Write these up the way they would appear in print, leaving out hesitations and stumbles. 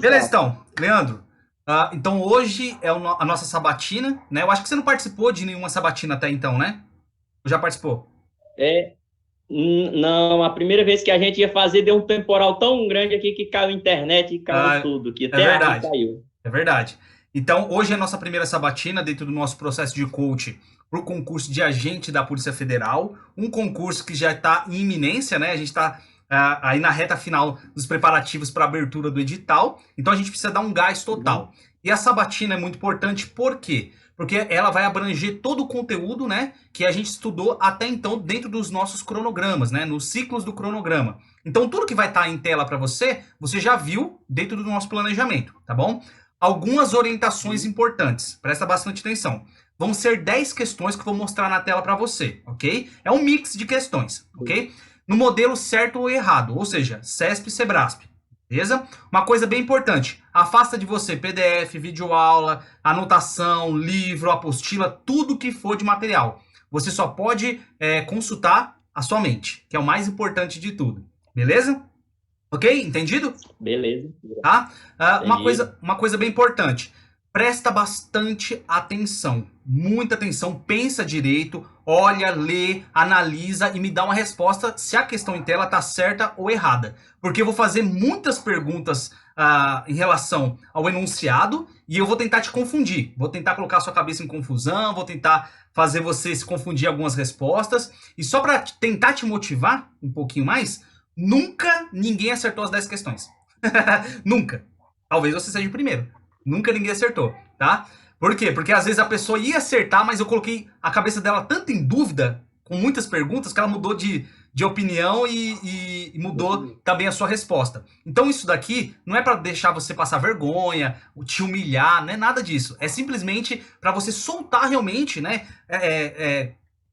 Beleza, Exato. então, Leandro. Então hoje é a nossa sabatina, né? Eu acho que você não participou de nenhuma sabatina até então, né? Ou já participou? É, não, a primeira vez que a gente ia fazer deu um temporal tão grande aqui que caiu a internet e caiu Ah, tudo, que é até a água verdade. caiu. É verdade. Então, hoje é a nossa primeira sabatina dentro do nosso processo de coach para o concurso de agente da Polícia Federal. Um concurso que já está em iminência, né? A gente está aí na reta final dos preparativos para a abertura do edital. Então, a gente precisa dar um gás Uhum. total. E a sabatina é muito importante, por quê? Porque ela vai abranger todo o conteúdo, né, que a gente estudou até então dentro dos nossos cronogramas, né, nos ciclos do cronograma. Então, tudo que vai estar em tela para você, você já viu dentro do nosso planejamento, tá bom? Algumas orientações Uhum. importantes, presta bastante atenção. Vão ser 10 questões que eu vou mostrar na tela para você, ok? É um mix de questões, ok? No modelo certo ou errado, ou seja, CESP e SEBRASP, beleza? Uma coisa bem importante, afasta de você PDF, videoaula, anotação, livro, apostila, tudo que for de material. Você só pode consultar a sua mente, que é o mais importante de tudo, beleza? Ok? Entendido? Beleza. Tá? Entendido. Uma coisa bem importante. Presta bastante atenção. Muita atenção. Pensa direito. Olha, lê, analisa e me dá uma resposta se a questão em tela está certa ou errada. Porque eu vou fazer muitas perguntas em relação ao enunciado e eu vou tentar te confundir. Vou tentar colocar sua cabeça em confusão. Vou tentar fazer você se confundir algumas respostas. E só para tentar te motivar um pouquinho mais, nunca ninguém acertou as 10 questões. Nunca. Talvez você seja o primeiro. Nunca ninguém acertou, tá? Por quê? Porque às vezes a pessoa ia acertar, mas eu coloquei a cabeça dela tanto em dúvida, com muitas perguntas, que ela mudou de opinião e mudou Entendi. também a sua resposta. Então isso daqui não é para deixar você passar vergonha, te humilhar, não é nada disso. É simplesmente para você soltar realmente, né?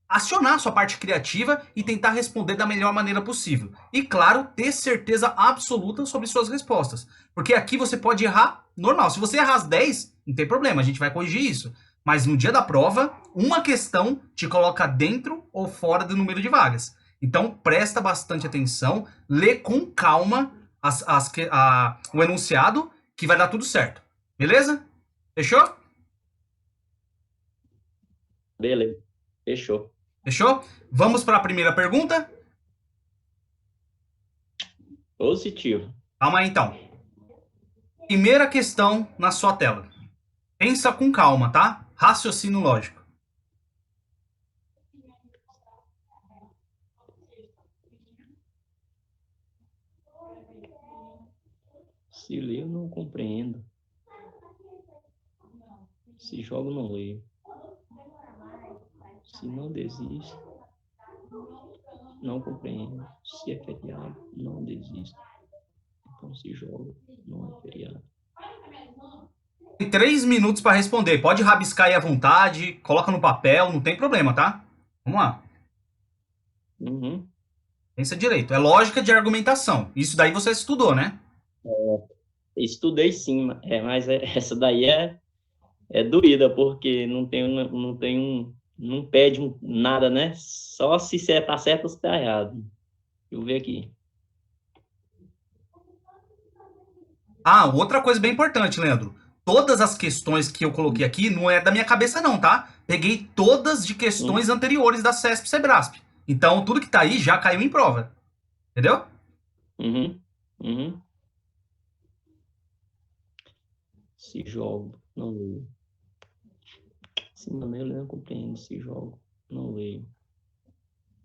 Acionar sua parte criativa e tentar responder da melhor maneira possível. E claro, ter certeza absoluta sobre suas respostas. Porque aqui você pode errar normal. Se você errar as 10, não tem problema, a gente vai corrigir isso. Mas no dia da prova, uma questão te coloca dentro ou fora do número de vagas. Então presta bastante atenção, lê com calma o enunciado, que vai dar tudo certo. Beleza? Fechou? Beleza. Fechou. Fechou? Vamos para a primeira pergunta? Positivo. Calma aí então. Primeira questão na sua tela. Pensa com calma, tá? Raciocínio lógico. Se leio, não compreendo. Se jogo, não leio. Se não desisto, não compreendo. Se é feriado, não desisto. Então, se joga, não é feriado. Tem 3 minutos para responder. Pode rabiscar aí à vontade, coloca no papel, não tem problema, tá? Vamos lá. Uhum. Pensa direito. É lógica de argumentação. Isso daí você estudou, né? Estudei sim, essa daí é doída, porque não pede nada, né? Só se você tá certo ou se tá errado. Deixa eu ver aqui. Outra coisa bem importante, Leandro. Todas as questões que eu coloquei aqui não é da minha cabeça, não, tá? Peguei todas de questões Uhum, anteriores da CESP Sebrasp. Então, tudo que tá aí já caiu em prova. Entendeu? uhum, uhum. Se jogo, não leio. Se não leio, eu não compreendo. Se jogo, não leio.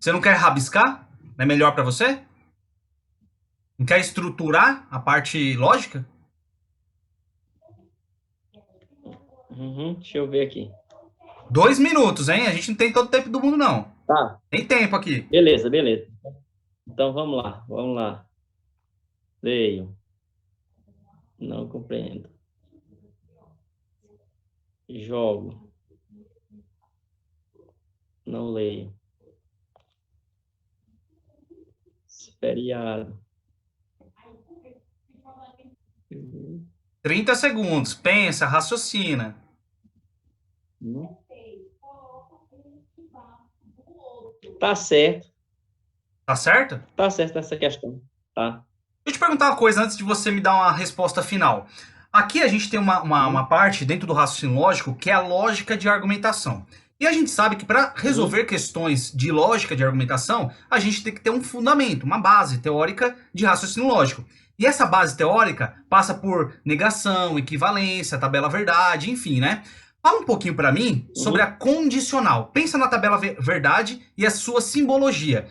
Você não quer rabiscar? Não é melhor para você? Não quer estruturar a parte lógica? Uhum, deixa eu ver aqui. 2 minutos, hein? A gente não tem todo o tempo do mundo, não. Tá, Tem tempo aqui. beleza, beleza. Então vamos lá, vamos lá. Leio, não compreendo. Jogo, não leio. Feriado. 30 segundos. Pensa, raciocina. Uhum. Tá certo, Tá certo? tá certo essa questão. Tá. eu te perguntar uma coisa antes de você me dar uma resposta final. Aqui a gente tem uma parte dentro do raciocínio lógico que é a lógica de argumentação. E a gente sabe que para Uhum. resolver questões de lógica de argumentação, a gente tem que ter um fundamento, uma base teórica de raciocínio lógico. E essa base teórica passa por negação, equivalência, tabela verdade, enfim, né? Fala um pouquinho para mim sobre a Uhum. condicional. Pensa na tabela verdade e a sua simbologia.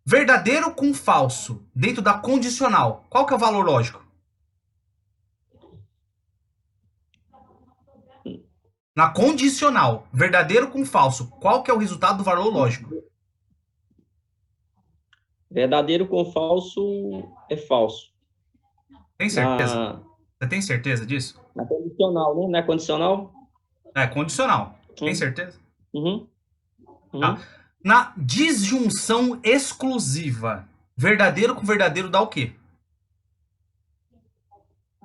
Verdadeiro com falso, dentro da condicional. Qual que é o valor lógico? Na condicional, verdadeiro com falso, qual que é o resultado do valor lógico? Verdadeiro com falso é falso. Tem certeza? Na, Você tem certeza disso? na condicional, né? Na condicional? É, condicional. Tem Uhum. certeza? Uhum. Tá. Uhum. Na disjunção exclusiva, verdadeiro com verdadeiro dá o quê?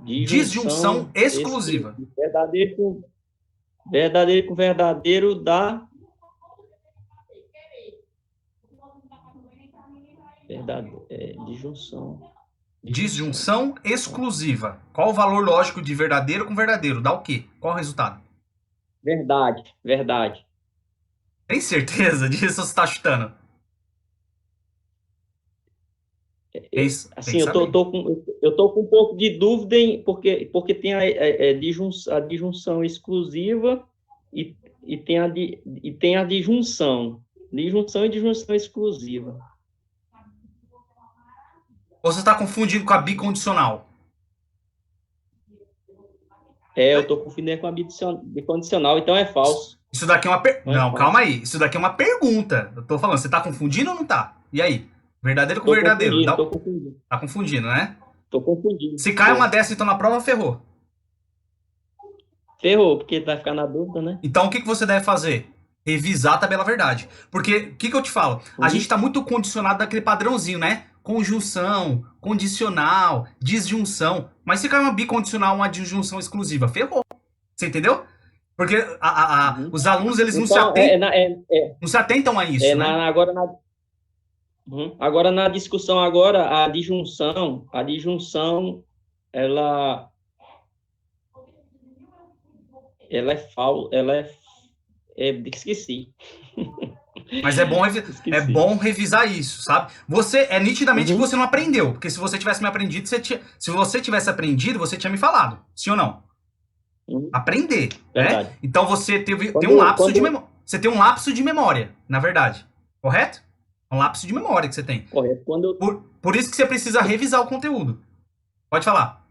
Disjunção Disjunção exclusiva. verdadeiro com verdadeiro dá disjunção. Disjunção. Disjunção exclusiva. Qual o valor lógico de verdadeiro com verdadeiro? Dá o quê? Qual o resultado? Verdade, verdade. Tem certeza disso ou você tá chutando? Tem Assim, que saber. eu tô com um pouco de dúvida porque tem a disjunção exclusiva e, e tem a disjunção. Disjunção e disjunção exclusiva. Ou você está confundindo com a bicondicional? Eu tô confundindo com a bicondicional, então é falso. Isso daqui é uma Então é Não, calma falso. aí. Isso daqui é uma pergunta. Eu tô falando, você tá confundindo ou não tá? E aí? Verdadeiro com Tô verdadeiro. confundindo, tô confundindo. Tá confundindo, né? Tô confundindo. Se cai uma Tô. dessa, então na prova, ferrou. Ferrou, porque vai ficar na dúvida, né? Então o que, que você deve fazer? Revisar a tabela verdade. Porque, o que, que eu te falo? A gente Uhum. tá muito condicionado daquele padrãozinho, né? Conjunção, condicional, disjunção. Mas se cai uma bicondicional, uma disjunção exclusiva, ferrou. Você entendeu? Porque Uhum. os alunos, eles Então, não se atentam a isso, né? agora agora na discussão agora, a disjunção, ela, ela é falsa, esqueci, Mas é esqueci. bom revisar isso, sabe? Você é nitidamente que Uhum. você não aprendeu, porque se você tivesse me aprendido, se você tivesse aprendido, você tinha me falado, sim ou não? Uhum. Aprender, né? Verdade. Então você tem um lapso de Quando, memória, você tem um lapso de memória, na verdade, correto? É um lapso de memória que você tem. correto, quando, Por isso que você precisa revisar o conteúdo. Pode falar.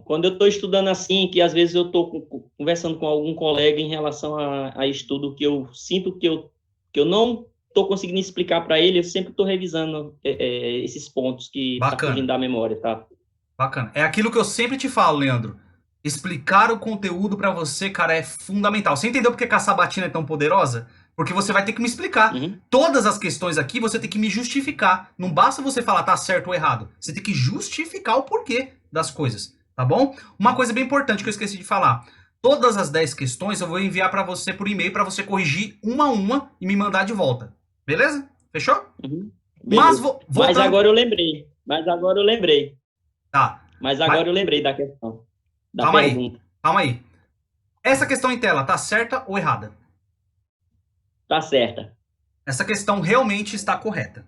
quando eu estou estudando assim, que às vezes eu estou conversando com algum colega em relação a estudo que eu sinto que eu não estou conseguindo explicar para ele, eu sempre estou revisando esses pontos que está fugindo Bacana. da memória, tá? Bacana. É aquilo que eu sempre te falo, Leandro. Explicar o conteúdo pra você, cara, é fundamental. Você entendeu por que a sabatina é tão poderosa? Porque você vai ter que me explicar. Uhum. Todas as questões aqui você tem que me justificar. Não basta você falar tá certo ou errado. Você tem que justificar o porquê das coisas, tá bom? Uma coisa bem importante que eu esqueci de falar. Todas as 10 questões eu vou enviar pra você por e-mail pra você corrigir uma a uma e me mandar de volta. Beleza? Fechou? Uhum. Mas Beleza. Mas voltando. agora eu lembrei. Mas agora eu lembrei. Tá. Mas Mas agora eu lembrei da questão, da calma aí. pergunta. Calma aí. Essa questão em tela tá certa ou errada? Tá certa. Essa questão realmente está correta.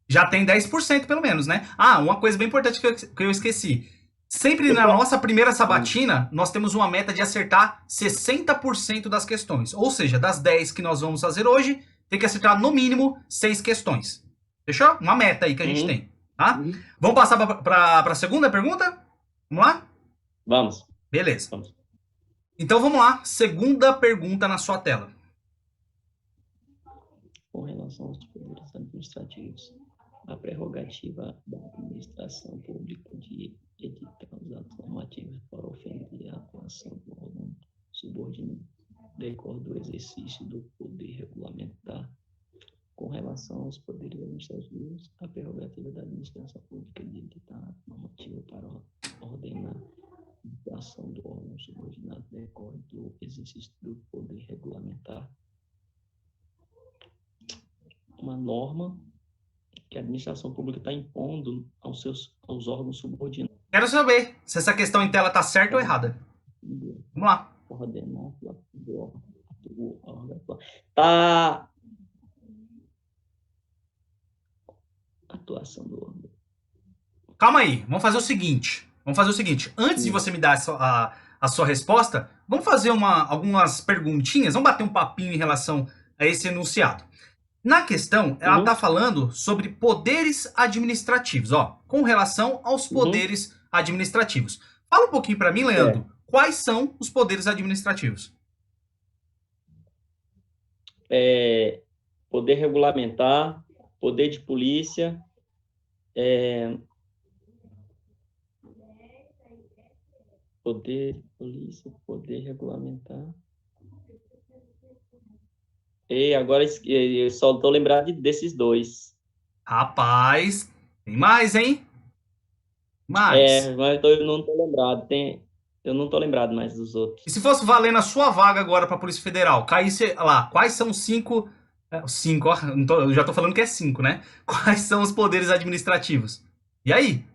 Já tem 10% pelo menos, né? Ah, uma coisa bem importante que eu esqueci. Sempre Eu na posso. nossa primeira sabatina, nós temos uma meta de acertar 60% das questões. Ou seja, das 10 que nós vamos fazer hoje, tem que acertar no mínimo 6 questões. Fechou? Uma meta aí que a gente Uhum. tem. Tá? Uhum. Vamos passar para a segunda pergunta? Vamos lá? Vamos. Beleza. Vamos. Então vamos lá. Segunda pergunta na sua tela. Com relação aos poderes administrativos, a prerrogativa da administração pública de editar os atos normativos para ofender a atuação do órgão subordinado decorre do exercício do poder regulamentar. Com relação aos poderes administrativos, a prerrogativa da administração pública de editar ato normativo para ordenar a atuação do órgão subordinado decorre do exercício do poder regulamentar. Uma norma que a administração pública está impondo aos órgãos subordinados. Quero saber se essa questão em tela tá certa ou errada. Vamos lá. Coordenar do órgão. Tá. Atuação do órgão. Calma aí, vamos fazer o seguinte. Antes de você me dar a sua resposta, vamos fazer algumas perguntinhas, vamos bater um papinho em relação a esse enunciado. Na questão, ela está falando sobre poderes administrativos, ó, com relação aos poderes administrativos. Fala um pouquinho para mim, Leandro, quais são os poderes administrativos? Poder regulamentar, poder de polícia, poder de polícia, poder regulamentar. E agora eu só estou lembrado desses dois. Rapaz, tem mais, hein? Mais. Mas eu não estou lembrado. Eu não estou lembrado mais dos outros. E se fosse valendo a sua vaga agora para a Polícia Federal, caísse lá, quais são os cinco... Cinco, ó, eu já tô falando que é cinco, né? Quais são os poderes administrativos? E aí?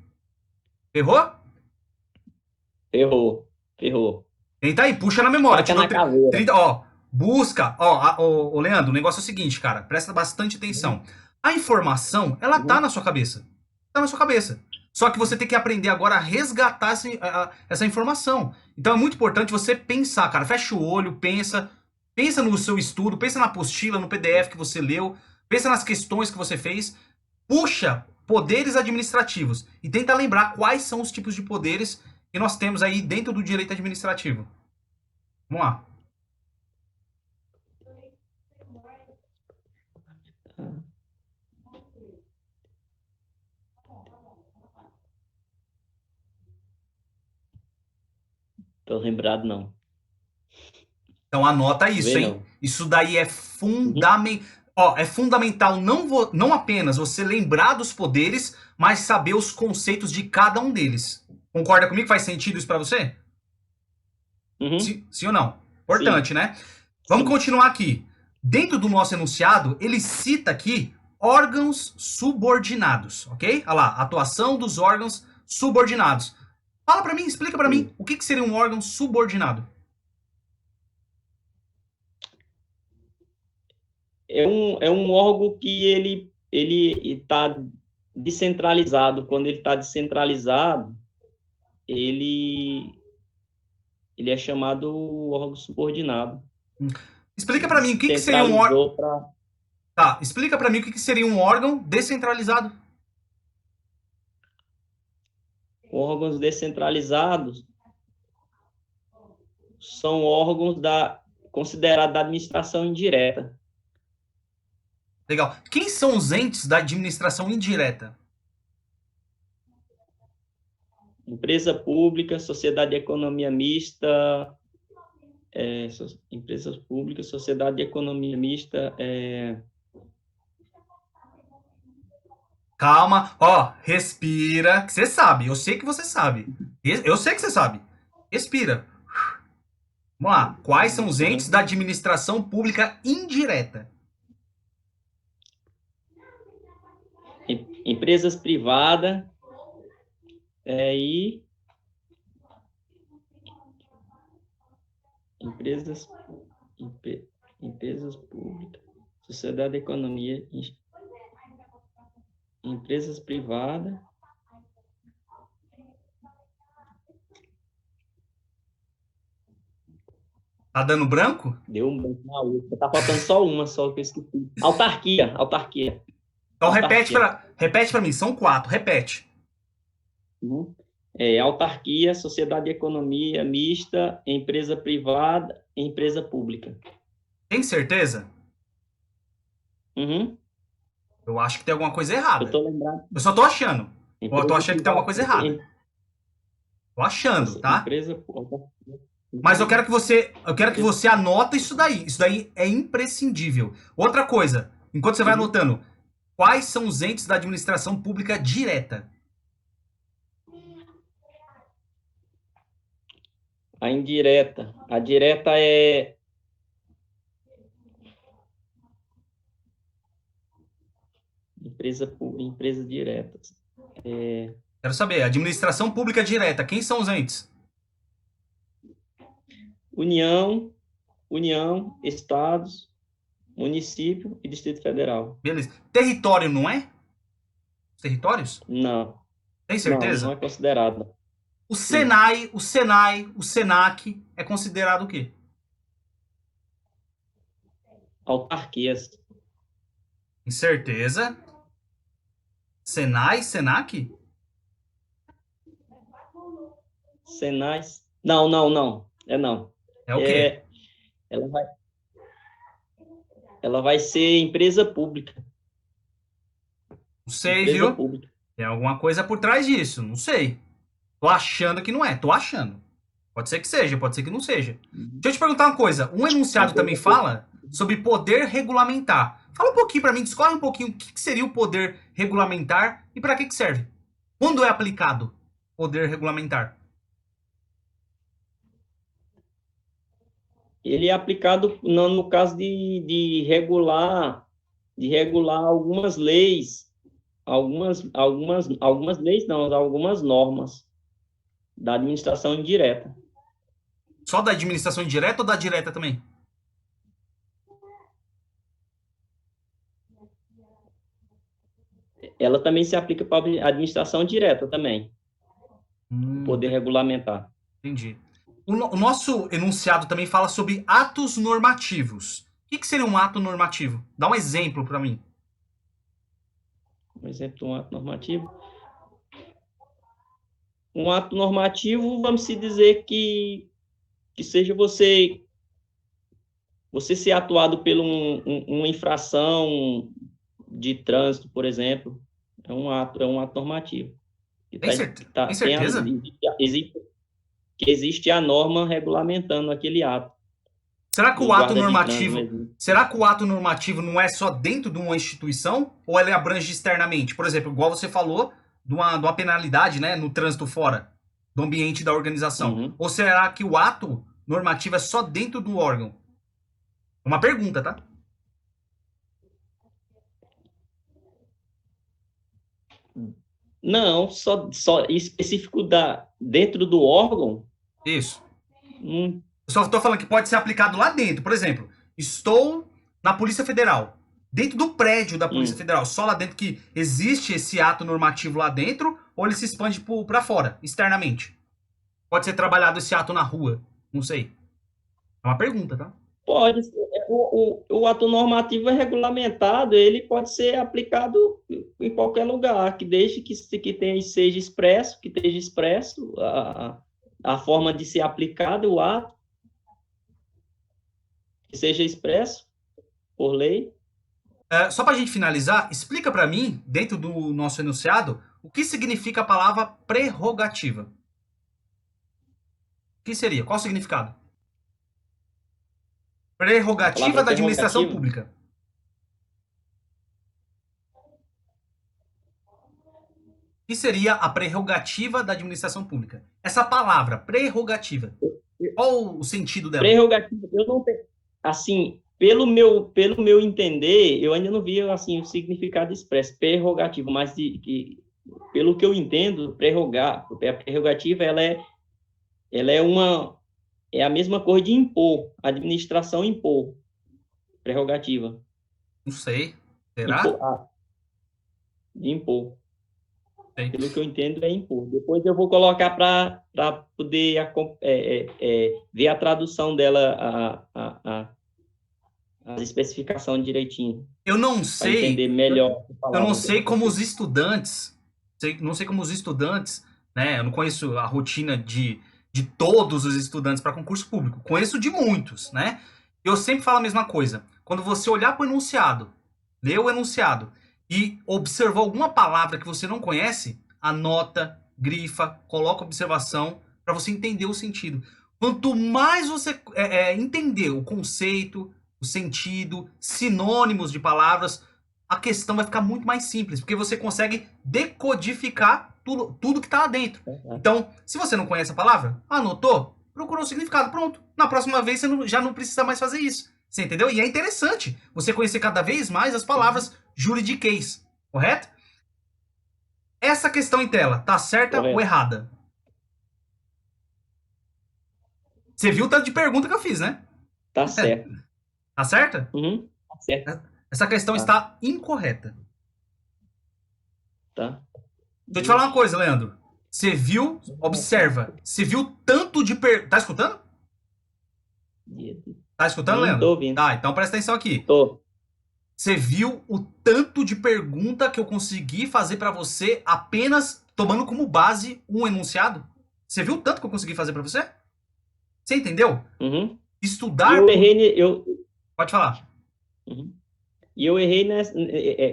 Ferrou? Ferrou. Tenta aí, puxa na memória. Taca na caveira. 30, ó, busca. Ó, Leandro, o negócio é o seguinte, cara. Presta bastante atenção. A informação, ela tá na sua cabeça. Tá na sua cabeça. Só que você tem que aprender agora a resgatar essa informação. Então é muito importante você pensar, cara. Fecha o olho, pensa. Pensa no seu estudo, pensa na apostila, no PDF que você leu. Pensa nas questões que você fez. Puxa poderes administrativos. E tenta lembrar quais são os tipos de poderes que nós temos aí dentro do direito administrativo. Vamos lá. Tô lembrado, não. Então anota isso, hein? Não. Isso daí é fundamental. Ó, é fundamental não apenas você lembrar dos poderes, mas saber os conceitos de cada um deles. Concorda comigo? Faz sentido isso para você? Sim ou não? Importante, sim, né? Vamos continuar aqui. Dentro do nosso enunciado, ele cita aqui órgãos subordinados, ok? Olha lá, atuação dos órgãos subordinados. Fala para mim, explica para mim, o que seria um órgão subordinado? É um órgão que ele está descentralizado. Quando ele está descentralizado, ele é chamado órgão subordinado. Explica para mim o que seria um órgão. Tá, explica para mim o que seria um órgão descentralizado. Órgãos descentralizados são órgãos considerados da administração indireta. Legal. Quem são os entes da administração indireta? Empresa pública, sociedade de economia mista, empresas públicas, sociedade de economia mista. Calma, ó, respira, que você sabe, eu sei que você sabe. Eu sei que você sabe. Respira. Vamos lá. Quais são os entes da administração pública indireta? Empresas privadas e empresas públicas, sociedade de economia, empresas privadas. Tá dando branco? Deu um branco na outra. Tá faltando só uma, só que eu esqueci. Autarquia. Então repete para mim, são 4, repete. Autarquia, sociedade de economia mista, empresa privada, empresa pública. Tem certeza? Eu acho que tem alguma coisa errada. Eu tô lembrado. Eu só tô achando. Eu tô achando que tem alguma coisa errada. Tô achando, tá? Mas eu quero que você anota isso daí. Isso daí é imprescindível. Outra coisa, enquanto você vai anotando, quais são os entes da administração pública direta? A indireta. A direta é Empresas diretas. Quero saber, administração pública direta, quem são os entes? União, estados, município e Distrito Federal. Beleza. Território, não é? Os territórios? Não, Tem não certeza? é considerado. O Senai, o Senac é considerado o quê? Autarquias. Tem certeza? Senai, Senac? Senais. Não. Não. É o quê? Ela vai ser empresa pública. Não sei, Empresa viu? pública. Tem alguma coisa por trás disso, não sei. Tô achando que não é, tô achando. Pode ser que seja, pode ser que não seja. Deixa eu te perguntar uma coisa. Um enunciado também fala sobre poder regulamentar. Fala um pouquinho pra mim, discorre um pouquinho o que seria o poder regulamentar e pra que serve. Quando é aplicado poder regulamentar? Ele é aplicado no caso de regular algumas leis, algumas leis não, algumas normas da administração indireta. Só da administração indireta ou da direta também? Ela também se aplica para a administração direta também, poder regulamentar. Entendi. O nosso enunciado também fala sobre atos normativos. O que seria um ato normativo? Dá um exemplo para mim. Um exemplo de um ato normativo. Um ato normativo, vamos se dizer que seja você ser atuado por uma infração de trânsito, por exemplo, é um ato normativo. Tem certeza? Existe a norma regulamentando aquele ato. Será que o ato normativo não é só dentro de uma instituição ou ele abrange externamente? Por exemplo, igual você falou de uma penalidade, né, no trânsito fora do ambiente da organização. Uhum. Ou será que o ato normativo é só dentro do órgão? Uma pergunta, tá? Não, só específico dentro do órgão. Isso. Só estou falando que pode ser aplicado lá dentro. Por exemplo, estou na Polícia Federal. Dentro do prédio da Polícia Federal. Só lá dentro que existe esse ato normativo lá dentro ou ele se expande para fora, externamente? Pode ser trabalhado esse ato na rua? Não sei. É uma pergunta, tá? Pode. O ato normativo é regulamentado, ele pode ser aplicado em qualquer lugar, que desde que seja expresso, a forma de ser aplicado o ato, que seja expresso por lei. Só para a gente finalizar, explica para mim, dentro do nosso enunciado, o que significa a palavra prerrogativa. O que seria? Qual o significado? Prerrogativa da administração pública. O que seria a prerrogativa da administração pública? Essa palavra, prerrogativa, qual o sentido dela? Prerrogativa, eu não tenho, assim, pelo meu entender, eu ainda não vi assim o significado expresso, prerrogativa, mas pelo que eu entendo, a prerrogativa é a mesma coisa de impor, administração impor, prerrogativa. Não sei, será? Impor. Pelo que eu entendo, é impor. Depois eu vou colocar para poder ver a tradução dela, a especificação direitinho. Eu não sei. Para entender melhor. Eu não sei como os estudantes. Né? Eu não conheço a rotina de todos os estudantes para concurso público. Conheço de muitos, né? Eu sempre falo a mesma coisa. Quando você olhar para o enunciado, ler o enunciado e observar alguma palavra que você não conhece, anota, grifa, coloca observação para você entender o sentido. Quanto mais você entender o conceito, o sentido, sinônimos de palavras, a questão vai ficar muito mais simples, porque você consegue decodificar tudo que está lá dentro. Então, se você não conhece a palavra, anotou, procurou o significado, pronto. Na próxima vez você já não precisa mais fazer isso. Você entendeu? E é interessante você conhecer cada vez mais as palavras juridiquês. correto? Essa questão em tela, tá certa ou Correto. errada? Você viu o tanto de pergunta que eu fiz, né? Tá certo. Tá certa? Uhum. Tá certo. Essa questão Tá. está incorreta. Tá. Deixa eu te falar uma Ixi. coisa, Leandro. Você viu, observa, você viu tanto de Tá escutando? Tá escutando, Tô Leandro? ouvindo. Tá, então presta atenção aqui. Tô. Você viu o tanto de pergunta que eu consegui fazer pra você apenas tomando como base um enunciado? Você viu o tanto que eu consegui fazer pra você? Você entendeu? Uhum. E Estudar eu por... errei, Pode falar. uhum. E eu errei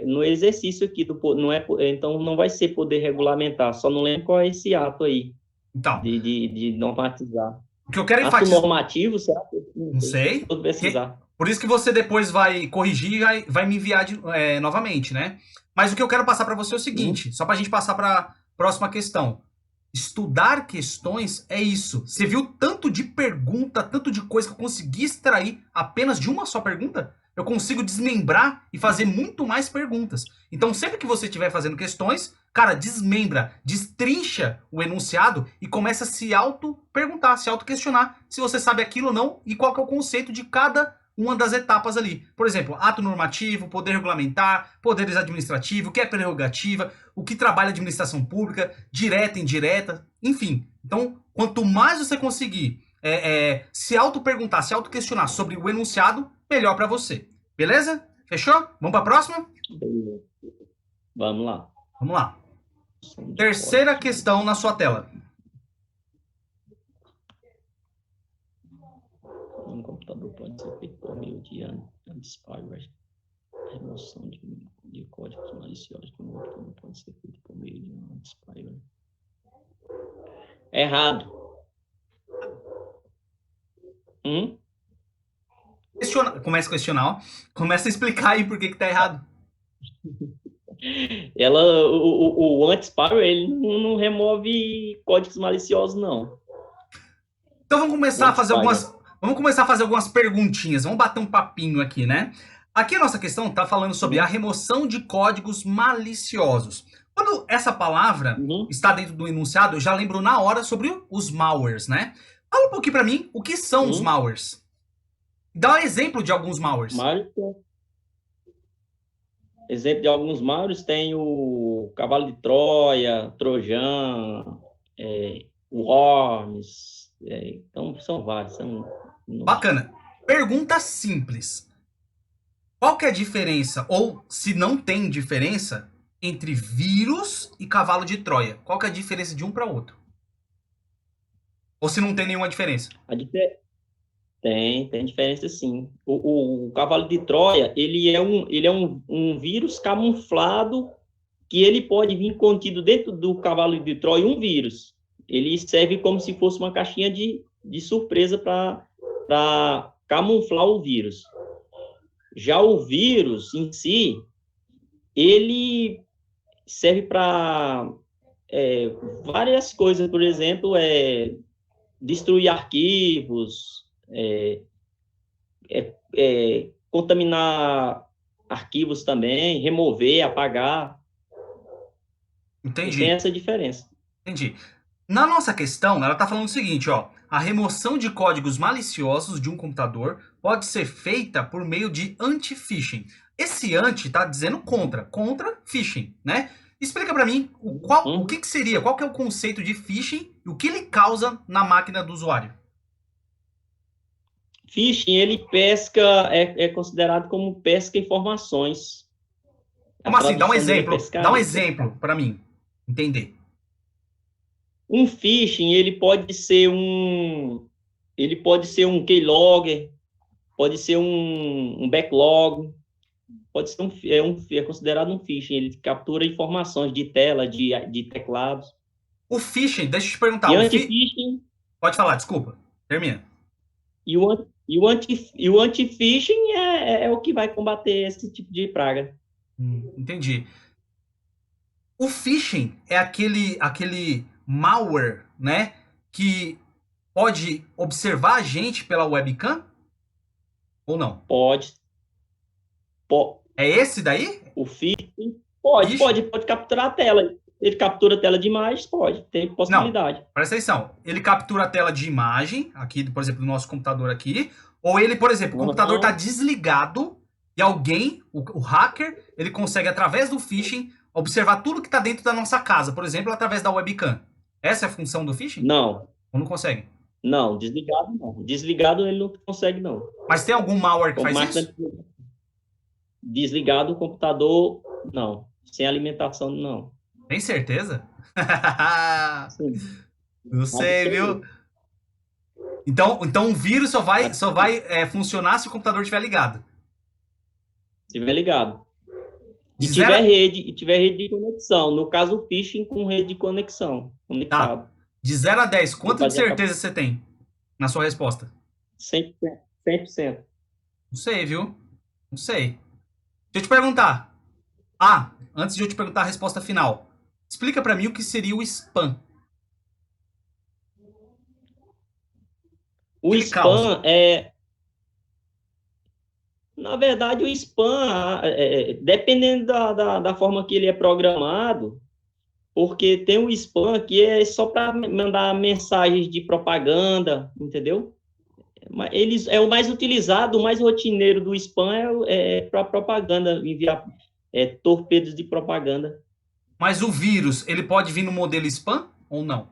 no exercício aqui não é, então não vai ser poder regulamentar. Só não lembro qual é esse ato aí Então, de normatizar. o que eu quero Ato enfatizar... normativo, será? Não Não sei. sei. Vou pesquisar. Por isso que você depois vai corrigir e vai me enviar novamente, né? Mas o que eu quero passar para você é o Uhum. seguinte, só para a gente passar para a próxima questão. Estudar questões é isso. Você viu tanto de pergunta, tanto de coisa que eu consegui extrair apenas de uma só pergunta? Eu consigo desmembrar e fazer muito mais perguntas. Então, sempre que você estiver fazendo questões, cara, desmembra, destrincha o enunciado e começa a se auto-perguntar, se auto-questionar se você sabe aquilo ou não e qual que é o conceito de cada uma das etapas ali. Por exemplo, ato normativo, poder regulamentar, poderes administrativos, o que é prerrogativa, o que trabalha a administração pública, direta, indireta, enfim. Então, quanto mais você conseguir se auto-perguntar, se auto-questionar sobre o enunciado, melhor para você. Beleza? Fechou? Vamos para a próxima? Beleza. Vamos lá. Vamos lá. Som de Terceira código. questão na sua tela. Um computador pode ser feito por meio de anti-spyware. Remoção de códigos maliciosos do computador pode ser feito por meio de anti-spyware. Errado. Começa a questionar, ó. Começa a explicar aí por que tá errado. O anti-spyware, ele não remove códigos maliciosos, não. Então vamos começar a fazer algumas perguntinhas. Vamos bater um papinho aqui, né? Aqui a nossa questão está falando sobre a remoção de códigos maliciosos. Quando essa palavra está dentro do enunciado, eu já lembro na hora sobre os malwares, né? Fala um pouquinho para mim o que são os malwares. Dá um exemplo de alguns malwares. Exemplo de alguns malwares tem o Cavalo de Troia, Trojan, o Worms, então são vários. Bacana. Pergunta simples. Qual que é a diferença, ou se não tem diferença, entre vírus e cavalo de Troia? Qual que é a diferença de um para outro? Ou se não tem nenhuma diferença? Tem diferença sim. O Cavalo de Troia, ele é um vírus camuflado que ele pode vir contido dentro do Cavalo de Troia um vírus. Ele serve como se fosse uma caixinha de surpresa para camuflar o vírus. Já o vírus em si, ele serve para várias coisas, por exemplo, destruir arquivos, contaminar arquivos também, remover, apagar. Entendi. E tem essa diferença. Entendi. Na nossa questão, ela está falando o seguinte, ó. A remoção de códigos maliciosos de um computador pode ser feita por meio de anti-phishing. Esse anti está dizendo contra phishing, né? Explica para mim o que seria, qual que é o conceito de phishing e o que ele causa na máquina do usuário. Phishing, ele pesca, é considerado como pesca informações. Como assim? Dá um exemplo. Dá um exemplo para mim entender. Um phishing, ele pode ser um keylogger, pode ser um backlog, pode ser é considerado um phishing. Ele captura informações de tela, de teclados. O phishing, deixa eu te perguntar. E anti-phishing... Pode falar, desculpa. Termina. E o anti-phishing é o que vai combater esse tipo de praga. Entendi. O phishing é aquele malware, né, que pode observar a gente pela webcam? Ou não? Pode. É esse daí? O phishing Ixi, Pode capturar a tela. Ele captura a tela de imagens? Pode, tem não, possibilidade. presta atenção. Ele captura a tela de imagem, aqui, por exemplo, do nosso computador aqui, ou ele, por exemplo, o computador está Uhum. desligado e alguém, o hacker, ele consegue, através do phishing, observar tudo que está dentro da nossa casa, por exemplo, através da webcam. Essa é a função do phishing? Não, Ou não consegue? não, desligado não. Desligado ele não consegue, não. Mas tem algum malware que Com faz máquina isso? desligado, o computador, não. Sem alimentação, não. Tem certeza? Sim, Não sei, viu? absoluto. Então o vírus só vai Absoluto. funcionar se o computador estiver ligado. Se tiver ligado. De zero. E tiver rede de conexão. No caso, o phishing com rede de conexão. Tá. Conectado. De 0 a 10, Você quanto de fazia certeza você tem na sua resposta? 100%. 100%. Não sei, viu? Não sei. Deixa eu te perguntar. Ah, antes de eu te perguntar a resposta final, explica pra mim o que seria o spam. O O que ele causa? spam é, na verdade, o spam, dependendo da forma que ele é programado, porque tem o spam que é só para mandar mensagens de propaganda, entendeu? Eles, é o mais utilizado, o mais rotineiro do spam é para propaganda, enviar torpedos de propaganda. Mas o vírus, ele pode vir no modelo spam ou não?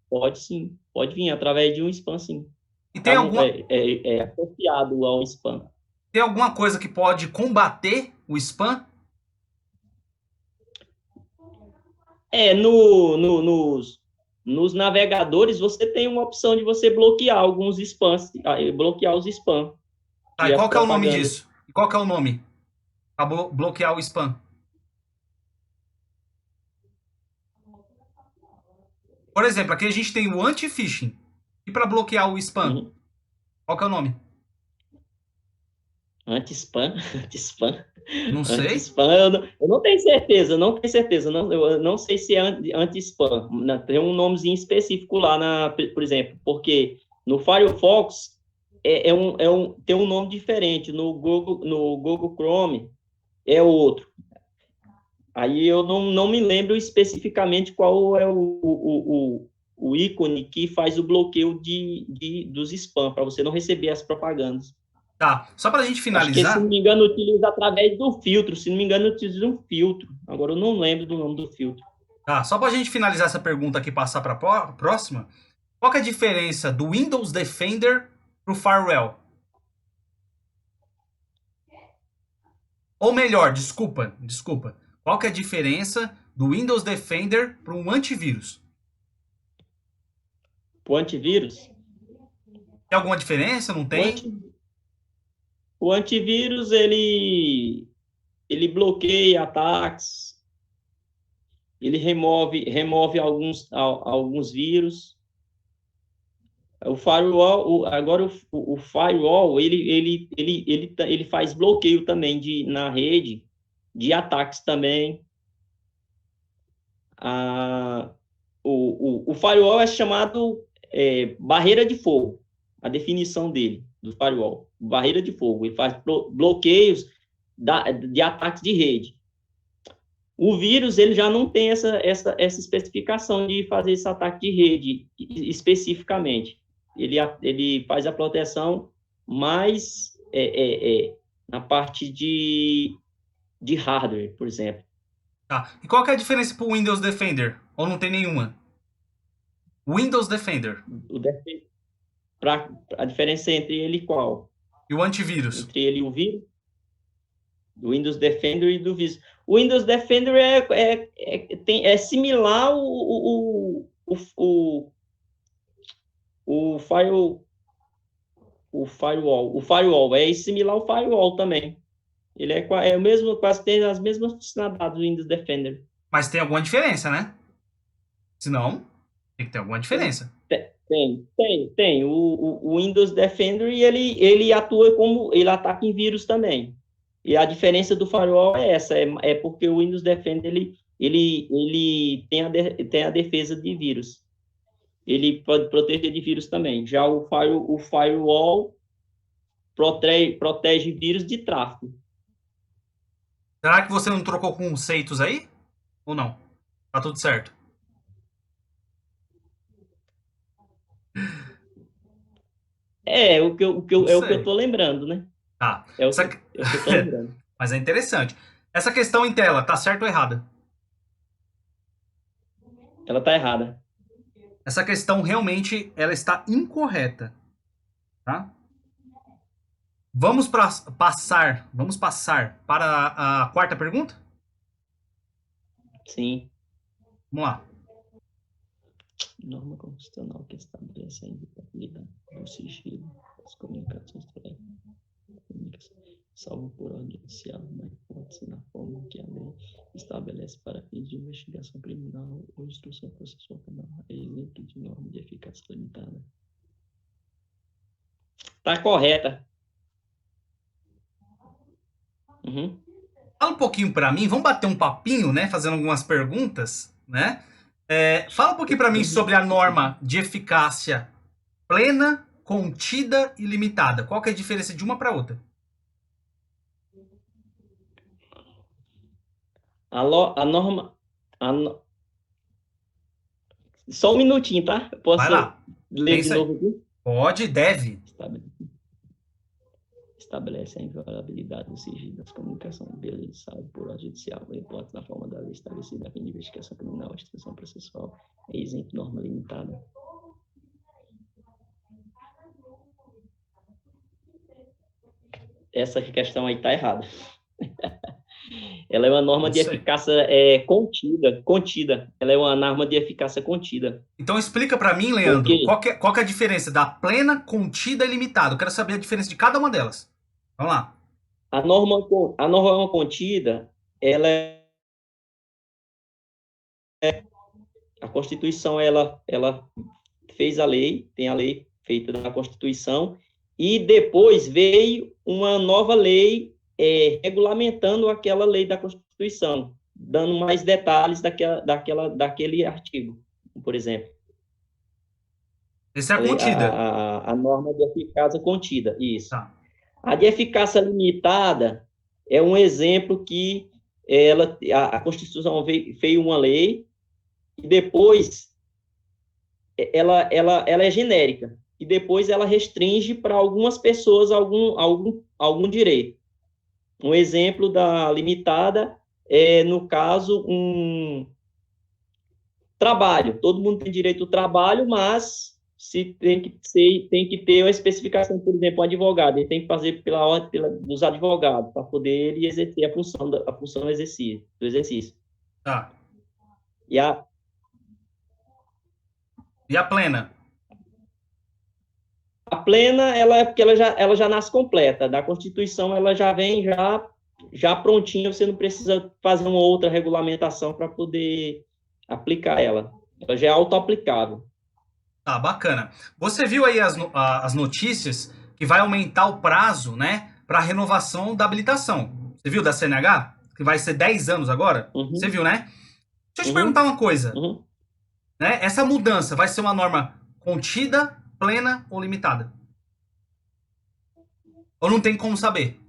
Pode sim, pode vir através de um spam, sim. E Tá é associado ao spam. tem alguma coisa que pode combater o spam? É, nos navegadores você tem uma opção de você bloquear alguns spams, bloquear os spam Tá, e e as qual que é o nome propagandas. disso? E qual que é o nome? Pra bloquear o spam. Por exemplo, aqui a gente tem o anti-phishing. E para bloquear o spam, Uhum. qual que é o nome? Anti-spam, anti-spam, Não sei. anti-spam, eu não tenho certeza, não tenho certeza, não, eu não sei se é anti-spam, tem um nomezinho específico lá, por exemplo, porque no Firefox tem um nome diferente, no Google Chrome é outro. Aí eu não me lembro especificamente qual é o ícone que faz o bloqueio dos spam, para você não receber as propagandas. Tá, só pra gente Acho que, se não finalizar. me engano, utiliza através do filtro. Se não me engano, utiliza um filtro. Agora eu não lembro do nome do filtro. Tá, só pra gente finalizar essa pergunta aqui e passar pra próxima. Qual que é a diferença do Windows Defender pro Firewall? Ou melhor, desculpa. Qual que é a diferença do Windows Defender para um antivírus? O antivírus, Tem alguma diferença? Não o, tem? anti, o antivírus, ele bloqueia ataques, ele remove alguns vírus. O firewall, agora o firewall, ele faz bloqueio também na rede, de ataques também. A, o firewall é chamado barreira de fogo, a definição dele, do firewall, barreira de fogo. Ele faz bloqueios de ataques de rede. O vírus, ele já não tem essa especificação de fazer esse ataque de rede especificamente. Ele faz a proteção mais na parte de hardware, por exemplo. Tá. E qual que é a diferença pro Windows Defender? Ou não tem nenhuma? Windows Defender O, a diferença entre ele qual? e o antivírus. Entre ele e o vírus? Do Windows Defender e do vírus. O Windows Defender é similar o, fire, o firewall. O firewall é similar ao firewall também. Ele é o mesmo, quase tem as mesmas funcionalidades do Windows Defender. Mas tem alguma diferença, né? Se não, tem que ter alguma diferença. Tem. O Windows Defender, ele atua como, ele ataca em vírus também. E a diferença do firewall é essa, é porque o Windows Defender, ele tem a defesa de vírus. Ele pode proteger de vírus também. Já o firewall protege vírus de tráfego. Será que você não trocou conceitos aí? Ou não? Tá tudo certo? Não É o que eu sei. tô lembrando, né? Tá. É o que, Essa... é o que eu tô lembrando. Mas é interessante. Essa questão em tela, tá certa ou errada? Ela tá errada. Essa questão realmente ela está incorreta, tá? Vamos passar para a quarta pergunta? Sim. Vamos lá. Norma constitucional que estabelece a inviolabilidade do sigilo das comunicações telefônicas, salvo por ordem judicial, na hipótese na forma que a lei estabelece para fins de investigação criminal ou instrução processual penal, é exemplo de norma de eficácia limitada. Tá correta. Uhum. Fala um pouquinho para mim, vamos bater um papinho, né? Fazendo algumas perguntas, né? Fala um pouquinho para mim sobre a norma de eficácia plena, contida e limitada. Qual que é a diferença de uma para outra? A norma. A no... Só um minutinho, tá? Eu Vai posso lá. ler de Pensa aí. novo aqui? Pode, deve. Estabelece a inviolabilidade do sigilo das comunicações, beleza, salvo por ordem judicial, em hipótese na forma da lei estabelecida a fim de investigação criminal, instrução processual, é isento norma limitada. Essa questão aí está errada. Ela é uma norma Não de sei. eficácia contida. Ela é uma norma de eficácia contida. Então explica para mim, Por Leandro, quê? qual que é a diferença da plena, contida e limitada? Eu quero saber a diferença de cada uma delas. Vamos lá. A norma contida, ela a Constituição, ela fez a lei, tem a lei feita da Constituição, e depois veio uma nova lei regulamentando aquela lei da Constituição, dando mais detalhes daquele artigo, por exemplo. Essa é a contida. A norma de eficácia contida, isso. Tá. A de eficácia limitada é um exemplo que a Constituição fez uma lei e depois ela é genérica e depois ela restringe para algumas pessoas algum direito. Um exemplo da limitada é, no caso, um trabalho. Todo mundo tem direito ao trabalho, mas tem que ter uma especificação, por exemplo, um advogado, ele tem que fazer pela ordem dos advogados, para poder ele exercer a função do exercício. Tá. E a, E a plena? a plena, ela é porque ela já nasce completa, da Constituição ela já vem já prontinha, você não precisa fazer uma outra regulamentação para poder aplicar ela. Ela já é auto-aplicável. Tá, bacana. Você viu aí as notícias que vai aumentar o prazo, né, para renovação da habilitação. Você viu da CNH? Que vai ser 10 anos agora? Você Uhum, viu, né? Deixa eu te perguntar uhum, uma coisa, uhum. né? Essa mudança vai ser uma norma contida, plena ou limitada? Ou não tem como saber?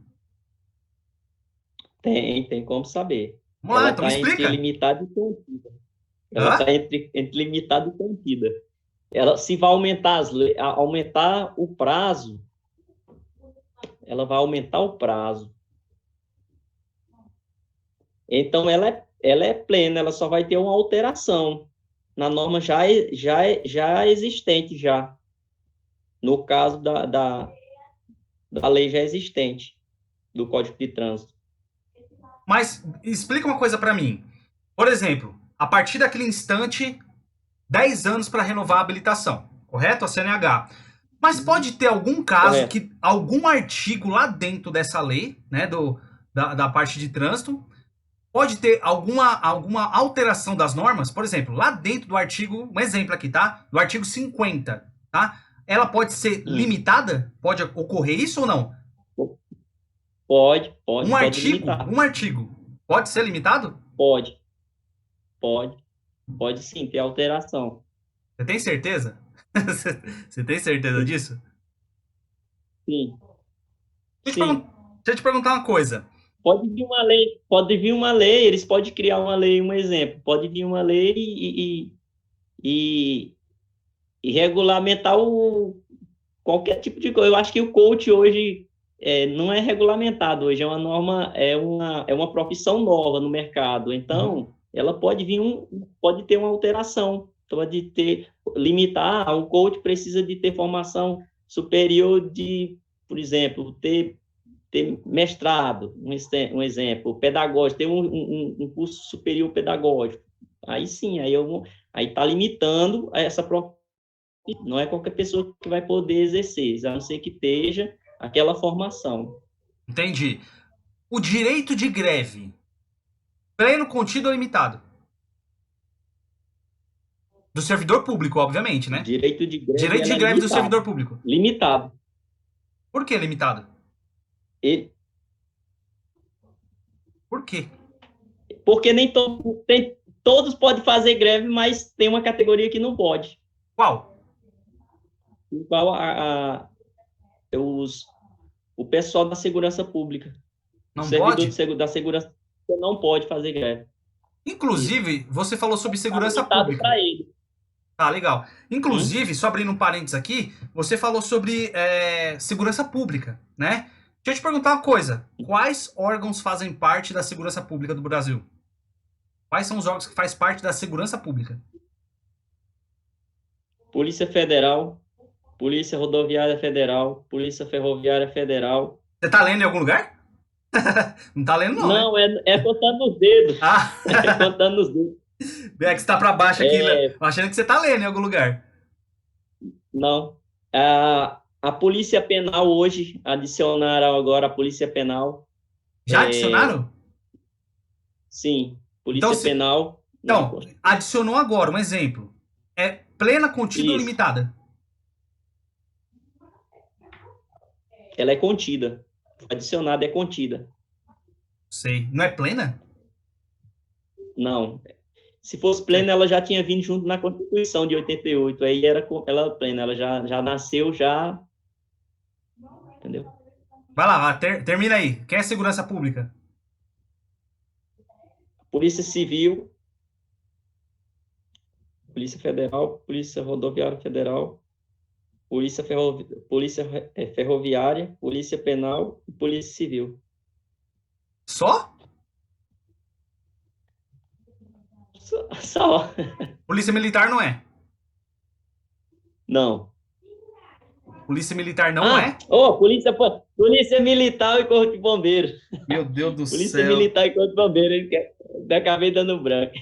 Tem como saber. Vamos lá, Ela então me está entre explica. limitada e contida. Ela Hã? está entre limitada e contida. Ela, se vai aumentar o prazo, ela vai aumentar o prazo. Então, ela é plena, ela só vai ter uma alteração na norma já existente, já. No caso da lei já existente, do Código de Trânsito. Mas explica uma coisa para mim. Por exemplo, a partir daquele instante, 10 anos para renovar a habilitação, correto? A CNH. Mas pode ter algum caso Correto. que algum artigo lá dentro dessa lei, né, da parte de trânsito, pode ter alguma alteração das normas? Por exemplo, lá dentro do artigo, um exemplo aqui, tá? Do artigo 50, tá? Ela pode ser Hum. limitada? Pode ocorrer isso ou não? Pode, pode, pode limitar. Um artigo, pode ser limitado? Pode, pode, pode sim ter alteração. Você tem certeza? Você tem certeza disso? Sim, Deixa eu te sim. perguntar uma coisa. pode vir uma lei, eles podem criar uma lei, um exemplo, pode vir uma lei e, e regulamentar qualquer tipo de coisa. Eu acho que o coach hoje não é regulamentado, hoje é uma norma, é uma profissão nova no mercado, então ela pode pode ter uma alteração, pode limitar, o coach precisa de ter formação superior por exemplo, ter mestrado, um exemplo, pedagógico, ter um curso superior pedagógico. Aí sim, aí está limitando essa profissão. Não é qualquer pessoa que vai poder exercer, a não ser que esteja aquela formação. Entendi. O direito de greve, pleno, contido ou limitado? Do servidor público, obviamente, né? Direito de greve, Direito de greve do servidor público. Limitado. Por que limitado? E, Por quê? porque nem todos podem fazer greve, mas tem uma categoria que não pode. Qual? Igual o pessoal da segurança pública. Não o servidor pode? da segurança não pode fazer greve. Inclusive, você falou sobre segurança Tá limitado pública. para ele. Tá, legal. Inclusive, só abrindo um parênteses aqui, você falou sobre segurança pública, né? Deixa eu te perguntar uma coisa. Quais órgãos fazem parte da segurança pública do Brasil? Quais são os órgãos que fazem parte da segurança pública? Polícia Federal, Polícia Rodoviária Federal, Polícia Ferroviária Federal. Você tá lendo em algum lugar? Não tá lendo, não, né? Não, é contando nos dedos. Ah, É contando nos dedos. é que você tá pra baixo aqui, né? Achando que você tá lendo em algum lugar. Não. A Polícia Penal hoje, adicionaram agora a Polícia Penal. Já adicionaram? Sim, Polícia Penal. Então, adicionou agora, um exemplo. É plena, contida ou limitada? Ela é contida. Adicionada é contida. Sei. Não é plena? Não. Se fosse plena, ela já tinha vindo junto na Constituição de 88. Aí ela plena, ela já nasceu, já. Entendeu? Vai lá, termina aí. Quem é segurança pública? Polícia Civil, Polícia Federal, Polícia Rodoviária Federal, Polícia Ferroviária, Polícia Penal e Polícia Civil. Só? Só. Polícia Militar não é? Não. Polícia Militar não é? Polícia Militar e Corpo de Bombeiro. Meu Deus do Polícia céu. Militar e Corpo de Bombeiro. Acabei dando branco.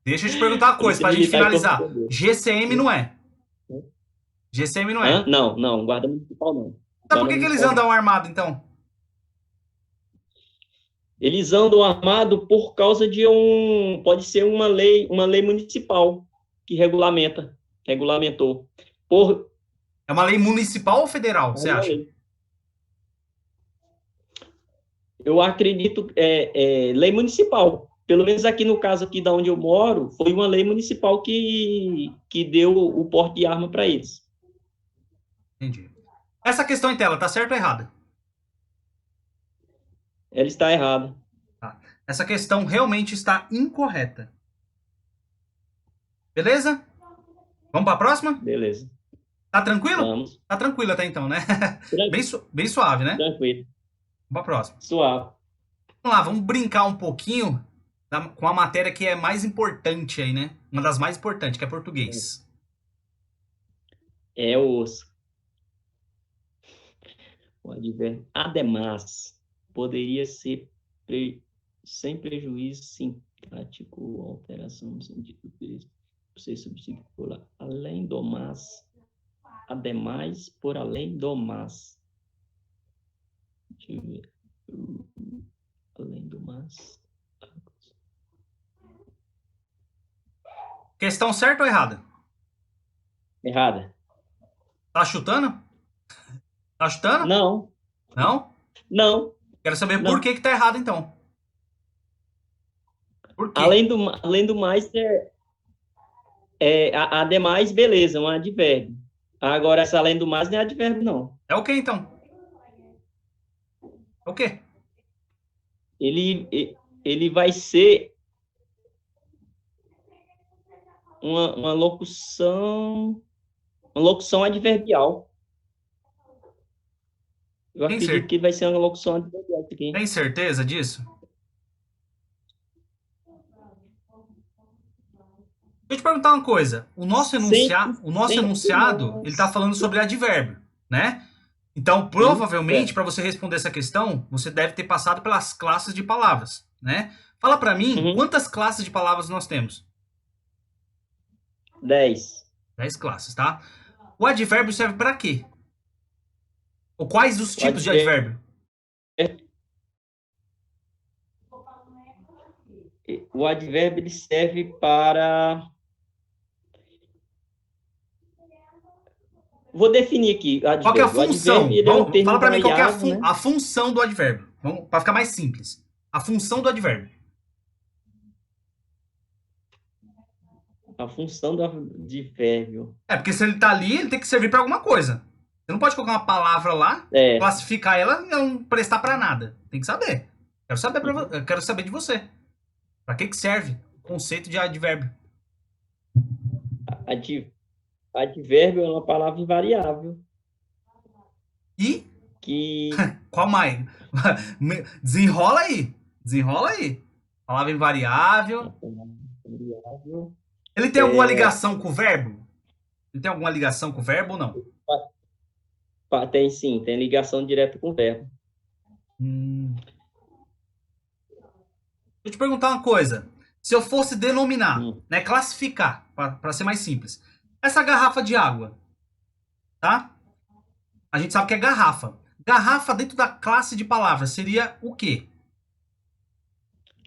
Deixa eu te perguntar uma coisa, pra gente finalizar. GCM não é? GCM não é? Não, Guarda Municipal não. Então por que eles andam armados, então? Eles andam armados por causa de pode ser uma lei municipal que regulamentou. É uma lei municipal ou federal, você acha? Eu acredito lei municipal. Pelo menos aqui no caso aqui da onde eu moro, foi uma lei municipal que deu o porte de arma para eles. Entendi. Essa questão em tela, tá certa ou errada? Ela está errada. Tá. Essa questão realmente está incorreta. Beleza? Vamos para a próxima? Beleza. Tá tranquilo? Vamos. Tá tranquilo até então, né? Bem suave, né? Tranquilo. Vamos para a próxima. Suave. Vamos lá, vamos brincar um pouquinho com a matéria que é mais importante aí, né? Uma das mais importantes, que é português. É osso. O advérbio ademais poderia ser sem prejuízo sintático ou alteração no sentido desse, ser substituído por além do mas, ademais por além do mas. Deixa eu ver. Além do mas. Questão certa ou errada? Errada. Tá chutando? Tá chutando? Não. Não? Não. Quero saber por que tá errado, então. Por quê? Além do mais, ademais, beleza, um advérbio. Agora, essa além do mais não é advérbio, não. É o que, então? É o quê? ele vai ser uma locução adverbial. Eu Tem, acredito cer que vai ser uma locução adverbial aqui. tem certeza disso? Deixa eu te perguntar uma coisa. O nosso 100%, enunciado, ele está falando sobre advérbio, né? Então, sim, provavelmente, certo. para você responder essa questão, você deve ter passado pelas classes de palavras, né? Fala para mim, Uhum. quantas classes de palavras nós temos? 10. 10 classes, tá? O advérbio serve para quê? Ou quais os O tipos de advérbio, advérbio? o advérbio ele serve para. Vou definir aqui o Qual que é a advérbio. O advérbio função? ele é um termo Fala para mim qual que é invariável, né? a função do advérbio. Vamos, para ficar mais simples. A função do advérbio. A função do advérbio. É, porque se ele tá ali, ele tem que servir para alguma coisa. Você não pode colocar uma palavra lá, É. classificar ela e não prestar para nada. Tem que saber. Eu quero saber de você. Para que serve o conceito de advérbio? Ad, advérbio é uma palavra invariável E que. qual mais? Desenrola aí. Desenrola aí. Palavra invariável. Uma palavra invariável. Ele tem alguma ligação com o verbo? Ele tem alguma ligação com o verbo ou não? Tem sim, tem ligação direta com o verbo. Deixa eu te perguntar uma coisa. Se eu fosse denominar, Hum. né, classificar, para ser mais simples, essa garrafa de água, tá? A gente sabe que é garrafa. Garrafa dentro da classe de palavras seria o quê?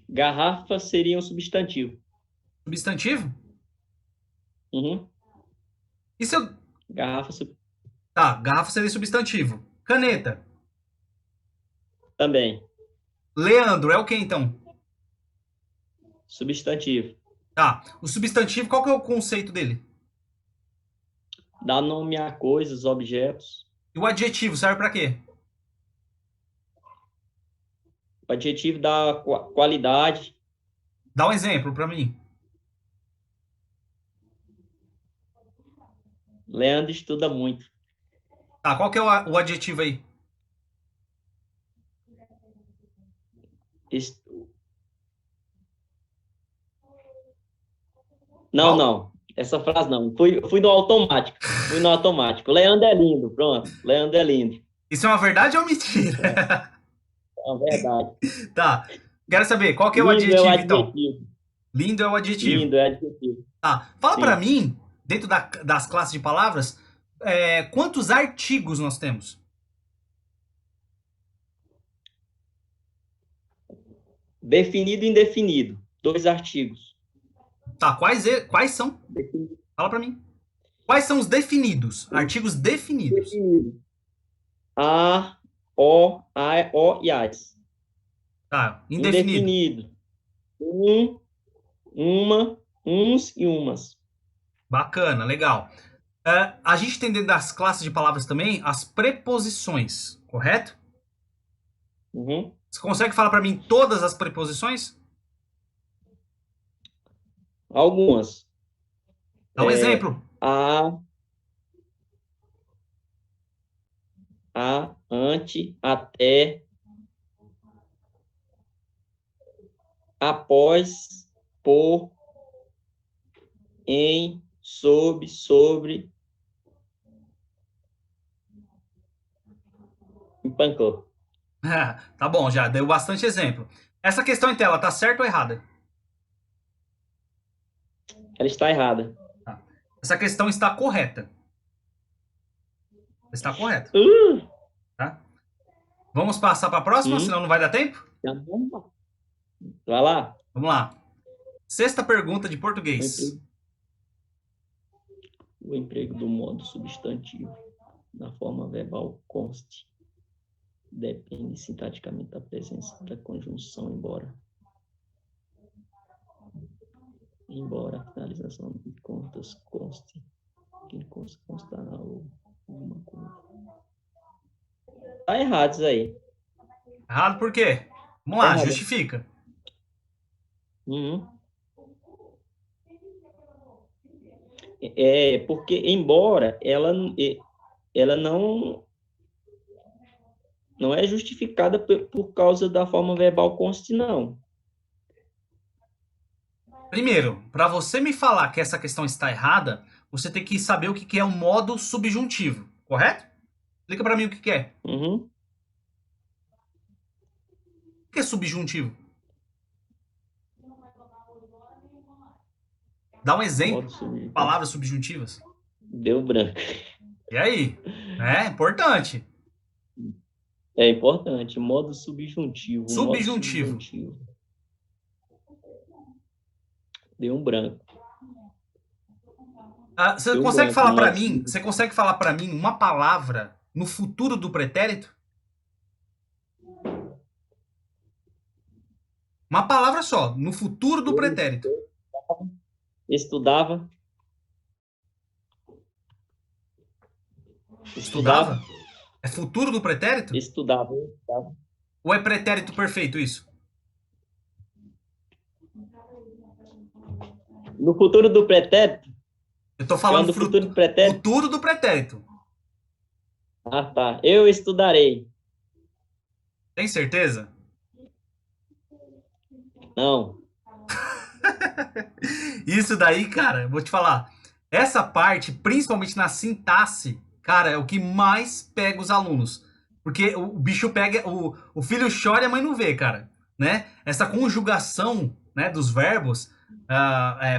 Garrafa seria um substantivo. Substantivo? Uhum. E se eu. Garrafa Tá, garrafa seria substantivo. Caneta. também. Leandro é o quê então? Substantivo. Tá. O substantivo, qual que é o conceito dele? Dá nome a coisas, objetos. E o adjetivo serve para quê? O adjetivo dá qualidade. Dá um exemplo para mim. Leandro estuda muito. Tá, qual que é o adjetivo aí? Es- Não, Qual? não. Essa frase não. Fui no automático. Fui no automático. Leandro é lindo. Pronto. Leandro é lindo. Isso é uma verdade ou É, mentira? é uma verdade. Tá. Quero saber, qual que é o Lindo é o adjetivo então? adjetivo. Lindo é o adjetivo. Lindo é o adjetivo. Tá. Fala para Sim. mim, dentro das classes de palavras, quantos artigos nós temos? Definido e indefinido. 2 artigos. Tá, quais são? Definido. Fala para mim. Quais são os definidos? Artigos definidos. Definido. A, O e as. Tá, indefinido. Indefinido. Um, uma, uns e umas. Bacana, legal. A gente tem dentro das classes de palavras também as preposições, correto? Uhum. Você consegue falar para mim todas as preposições? Algumas. Dá um exemplo. A, ante, até, após, por, em, sob, sobre, empancou. Tá bom, já deu bastante exemplo. Essa questão em tela, tá certa ou errada? Ela está errada. Tá. Essa questão está correta. Está correta, Uh, tá? Vamos passar para a próxima, hum, senão não vai dar tempo? tá bom. Vai lá. Vamos lá. Sexta pergunta de O português. emprego, o emprego do modo substantivo na forma verbal conste. Depende sintaticamente da presença da conjunção, embora a finalização de contas conste, que constará alguma coisa. Tá errado isso aí. Errado por quê? Vamos lá, Errada. justifica. Uhum. É, porque, embora ela não é justificada por causa da forma verbal conste, não. Primeiro, para você me falar que essa questão está errada, você tem que saber o que é o modo subjuntivo, correto? Explica para mim o que é. Uhum. O que é subjuntivo? Dá um exemplo. Modo subjuntivo. Palavras subjuntivas. Deu branco. E aí? É importante. É importante. Modo subjuntivo. Modo Subjuntivo. subjuntivo. Deu um branco. Você Deu um consegue branco. falar para Modo mim? subjuntivo. Você consegue falar para mim uma palavra no futuro do pretérito? Uma palavra só, no futuro do pretérito. Estudava. Estudava? É futuro do pretérito? Estudava. Ou é pretérito perfeito isso? No futuro do pretérito? Eu tô falando do futuro do pretérito? futuro do pretérito. Ah, tá. Eu estudarei. Tem certeza? Não. Isso daí, cara, vou te falar. Essa parte, principalmente na sintaxe, cara, é o que mais pega os alunos. Porque o bicho pega. O filho chora e a mãe não vê, cara. Né? Essa conjugação, né, dos verbos,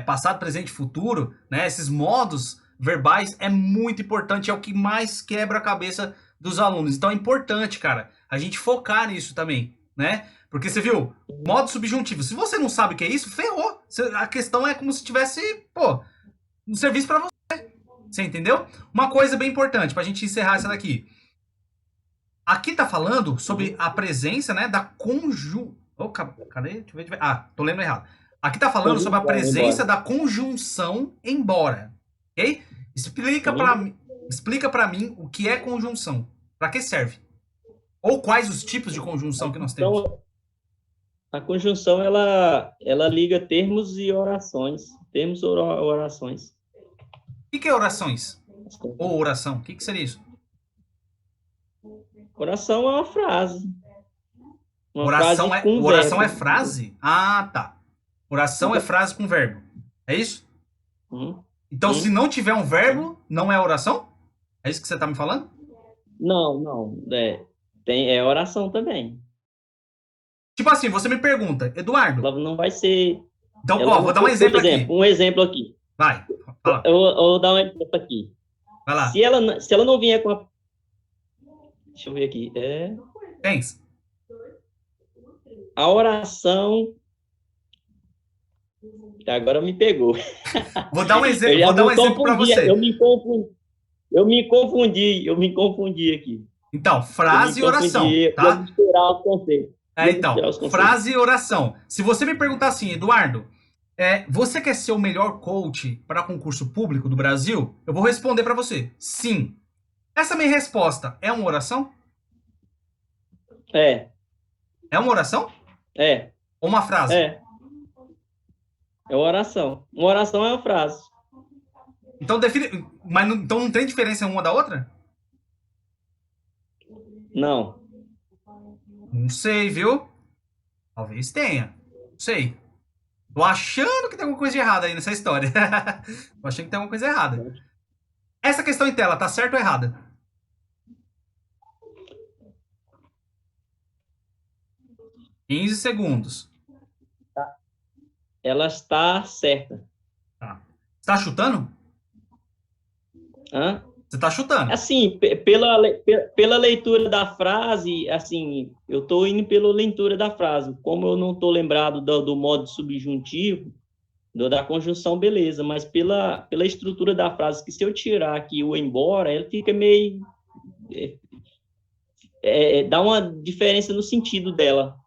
passado, presente e futuro, né? Esses modos verbais é muito importante, é o que mais quebra a cabeça dos alunos. Então é importante, cara, a gente focar nisso também, né? Porque você viu, modo subjuntivo. Se você não sabe o que é isso, ferrou. A questão é como se tivesse, pô, um serviço para você. Você entendeu? Uma coisa bem importante pra gente encerrar essa daqui. Aqui tá falando sobre a presença, né, da conjunção. Oh, cadê? Deixa eu ver. Ah, tô lendo errado. Aqui tá falando sobre a presença da conjunção embora. Ok? Explica para mim o que é conjunção. Para que serve? Ou quais os tipos de conjunção que nós temos? Então, a conjunção, ela liga termos e orações. Termos ou orações. O que é orações? Ou oração? O que seria isso? Oração é uma frase. Oração é frase? Ah, tá. Oração é frase com verbo. É isso? Então, se não tiver um verbo, não é oração? É isso que você tá me falando? Não. É oração também. Tipo assim, você me pergunta, Eduardo. Ela não vai ser. Então, ó, vou dar um exemplo aqui. Um exemplo aqui. Vai, fala. Eu vou dar um exemplo aqui. Vai lá. Se ela não vier com a. Deixa eu ver aqui. Pensa. A oração. Agora me pegou. Vou dar um exemplo para você. Eu me confundi aqui. Então, frase e oração, tá? Misturar os conceitos. Então, frase e oração. Se você me perguntar assim, Eduardo, você quer ser o melhor coach para concurso público do Brasil? Eu vou responder para você, sim. Essa minha resposta é uma oração? É. É uma oração? É. Ou uma frase? É uma oração. Uma oração é uma frase. Então define. Mas então não tem diferença uma da outra? Não. Não sei, viu? Talvez tenha. Não sei. Tô achando que tem alguma coisa de errada aí nessa história. Tô achando que tem alguma coisa errada. Essa questão em tela, tá certa ou errada? (15 segundos). Ela está certa. Tá. Você tá chutando? Hã? Você tá chutando. Assim, pela leitura da frase, assim, eu tô indo pela leitura da frase. Como eu não tô lembrado do modo subjuntivo, da conjunção, beleza. Mas pela estrutura da frase, que se eu tirar aqui o embora, ela fica meio... dá uma diferença no sentido dela.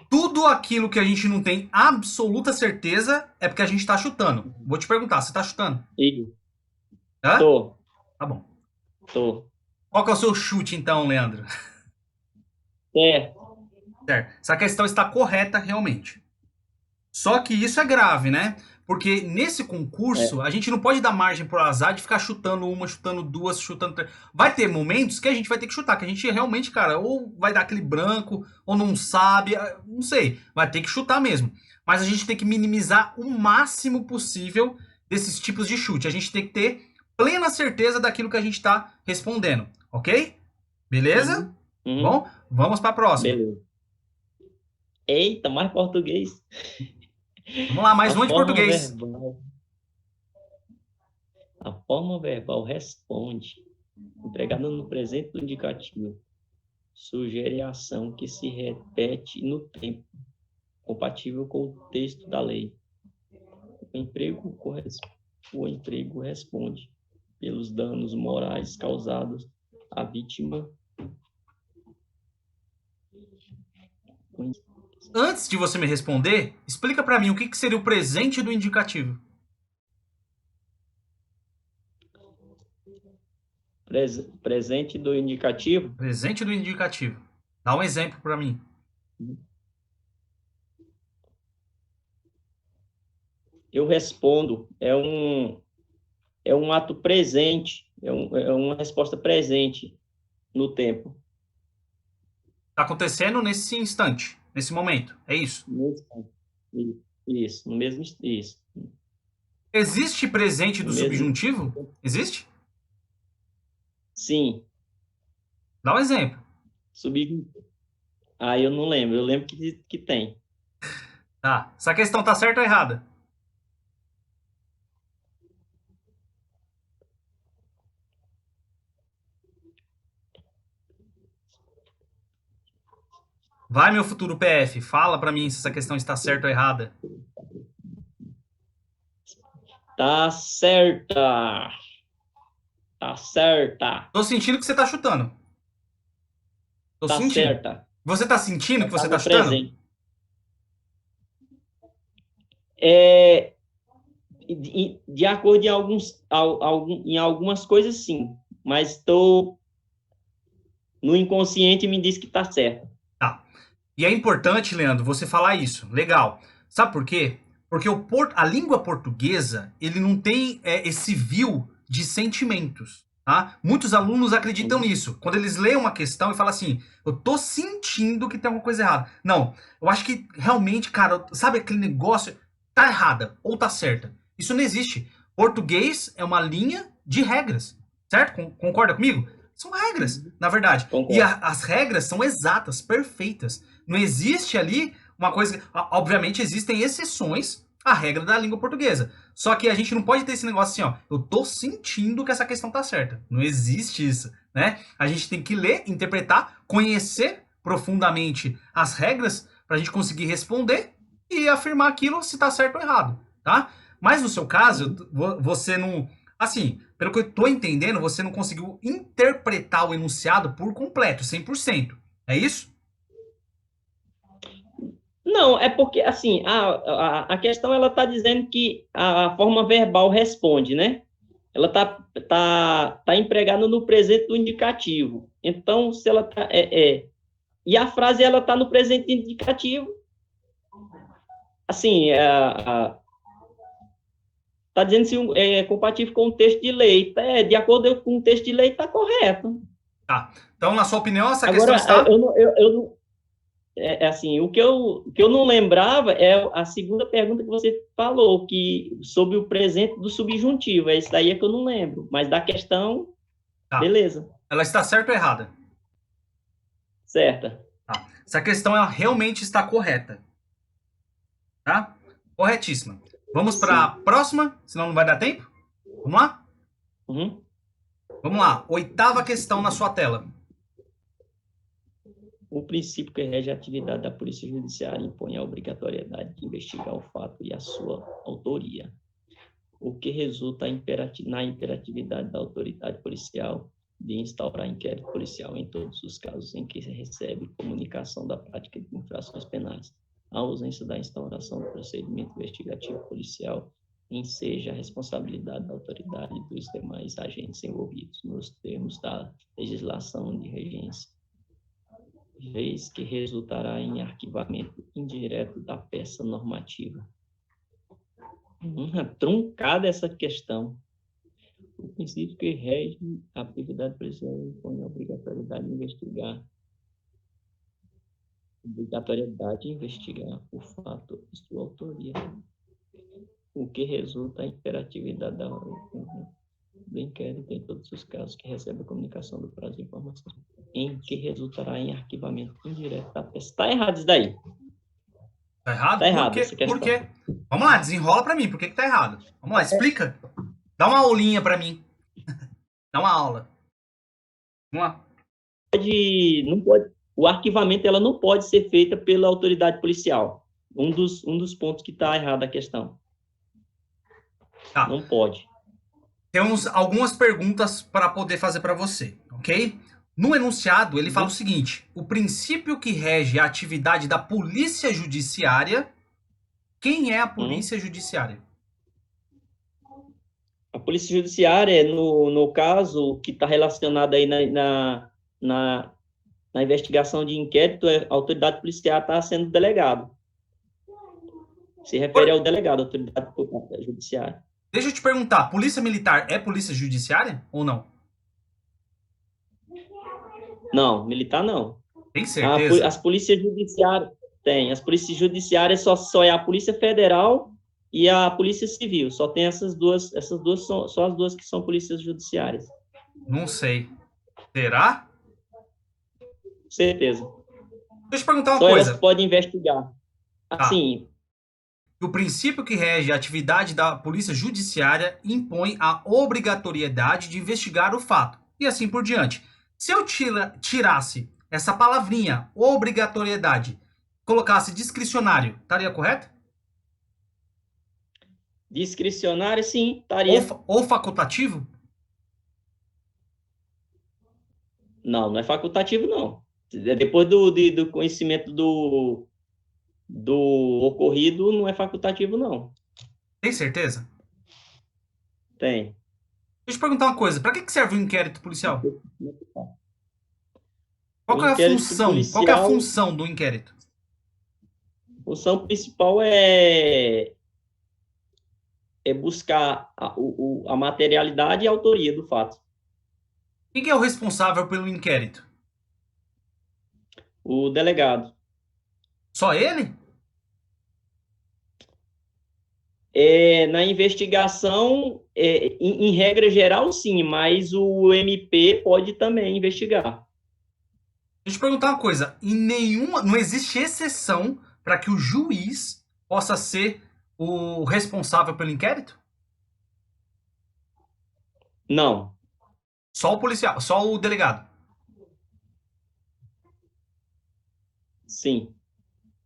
Tudo aquilo que a gente não tem absoluta certeza é porque a gente tá chutando. Vou te perguntar, você tá chutando? Hã? Tô. Tá bom. Tô. Qual que é o seu chute, então, Leandro? Certo. Essa questão está correta realmente. Só que isso é grave, né? Porque nesse concurso, É, a gente não pode dar margem pro azar de ficar chutando uma, chutando duas, chutando três. Vai ter momentos que a gente vai ter que chutar, que a gente realmente, cara, ou vai dar aquele branco, ou não sabe, não sei. Vai ter que chutar mesmo. Mas a gente tem que minimizar o máximo possível desses tipos de chute. A gente tem que ter plena certeza daquilo que a gente está respondendo, ok? Beleza? uhum, uhum, Bom, vamos para a próxima. beleza. Eita, mais português. Vamos lá, A mais uma de forma português. verbal, a forma verbal responde, empregada no presente do indicativo, sugere a ação que se repete no tempo, compatível com o texto da lei. O emprego, o emprego responde pelos danos morais causados à vítima. Antes de você me responder, explica para mim o que seria o presente do indicativo. Presente do indicativo, Presente do indicativo. Dá um exemplo para mim. eu respondo, é um ato presente, é uma resposta presente no tempo. Tá acontecendo nesse instante, nesse momento. É isso. Isso, no mesmo, isso, Existe presente no do mesmo, subjuntivo? Existe? sim, Dá um exemplo. subjuntivo. Ah, eu não lembro, eu lembro que tem. Tá. Essa questão tá certa ou errada? Vai, meu futuro PF, fala para mim se essa questão está certa ou errada. Tá certa, tá certa, Tô sentindo que você tá chutando. Tô tá sentindo. certa. Você tá sentindo que você Tá tá no chutando? presente. É, de acordo em em algumas coisas, sim, mas estou no inconsciente me diz que tá certo. Tá. E é importante, Leandro, você falar isso. Legal. Sabe por quê? Porque a língua portuguesa, ele não tem esse view de sentimentos. Tá? Muitos alunos acreditam Uhum. nisso. Quando eles leem uma questão e falam assim, eu tô sentindo que tem alguma coisa errada. Não, eu acho que realmente, cara, sabe aquele negócio? Tá errada ou tá certa. Isso não existe. Português é uma linha de regras. Certo? Concorda comigo? São regras, na verdade. E Concordo. as regras são exatas, perfeitas. Não existe ali uma coisa. Obviamente existem exceções à regra da língua portuguesa. Só que a gente não pode ter esse negócio assim, ó. Eu tô sentindo que essa questão tá certa. Não existe isso, né? A gente tem que ler, interpretar, conhecer profundamente as regras para a gente conseguir responder e afirmar aquilo se tá certo ou errado, tá? Mas no seu caso, Uhum. você não. Assim, pelo que eu tô entendendo, você não conseguiu interpretar o enunciado por completo, 100%. É isso? Não, é porque, assim, a questão, ela está dizendo que a forma verbal responde, né? Ela tá empregada no presente do indicativo. Então, se ela tá, e a frase, ela tá no presente indicativo, assim, tá dizendo se é compatível com o texto de lei. De acordo com o texto de lei, está correto. Tá. Então, na sua opinião, essa questão Agora, está. eu não, assim, o que eu não lembrava é a segunda pergunta que você falou, que sobre o presente do subjuntivo. É isso daí é que eu não lembro. Mas da questão, Tá. beleza, Ela está certa ou errada? certa. Tá. Essa questão ela realmente está correta. Tá? Corretíssima. Vamos para a Sim. próxima, senão não vai dar tempo? Vamos lá? Uhum. Vamos lá. Oitava questão na sua tela. O princípio que rege a atividade da Polícia Judiciária impõe a obrigatoriedade de investigar o fato e a sua autoria, o que resulta na imperatividade da autoridade policial de instaurar inquérito policial em todos os casos em que se recebe comunicação da prática de infrações penais. A ausência da instauração do procedimento investigativo policial enseja a responsabilidade da autoridade e dos demais agentes envolvidos nos termos da legislação de vez que resultará em arquivamento indireto da peça normativa. Truncada essa questão. O princípio que rege a atividade policial impõe a obrigatoriedade de investigar. Obrigatoriedade de investigar o fato e sua autoria, o que resulta em imperatividade do inquérito em todos os casos que recebe a comunicação do prazo de informação, em que resultará em arquivamento indireto da peça. Está errado isso daí. Tá errado? Tá errado Por essa quê? questão. Por quê? Vamos lá, desenrola pra mim. Por que tá errado? Vamos lá, explica. Dá uma aulinha pra mim. Dá uma aula. Vamos lá. Não pode, o arquivamento ela não pode ser feita pela autoridade policial. Um dos pontos que está errado a questão. Tá. Não pode. Temos algumas perguntas para poder fazer para você, ok? No enunciado, ele fala o seguinte: o princípio que rege a atividade da polícia judiciária. Quem é a polícia judiciária? A polícia judiciária, no caso que está relacionado aí na investigação de inquérito, a autoridade policial está sendo delegado. Se refere ao delegado, a autoridade judiciária. Deixa eu te perguntar, polícia militar é polícia judiciária ou não? Não, militar não. Tem certeza? As polícias judiciárias tem. As polícias judiciárias só é a Polícia Federal e a Polícia Civil. Só tem essas duas são só as duas que são polícias judiciárias. Não sei. Será? Certeza. Deixa eu te perguntar uma só coisa. Elas podem investigar. Assim. O princípio que rege a atividade da polícia judiciária impõe a obrigatoriedade de investigar o fato. E assim por diante. Se eu tirasse essa palavrinha, obrigatoriedade, colocasse discricionário, estaria correto? Discricionário, sim, estaria. Ou facultativo? Não é facultativo, não. Depois do conhecimento do ocorrido, não é facultativo, não. Tem certeza? Tem. Deixa eu te perguntar uma coisa. Para que serve o inquérito policial? Qual que é a função? Policial, qual que é a função do inquérito? A função principal é buscar a materialidade e a autoria do fato. Quem é o responsável pelo inquérito? O delegado. Só ele? Na investigação, em regra geral, sim, mas o MP pode também investigar. Deixa eu te perguntar uma coisa. Não existe exceção para que o juiz possa ser o responsável pelo inquérito? Não. Só o policial, só o delegado? Sim.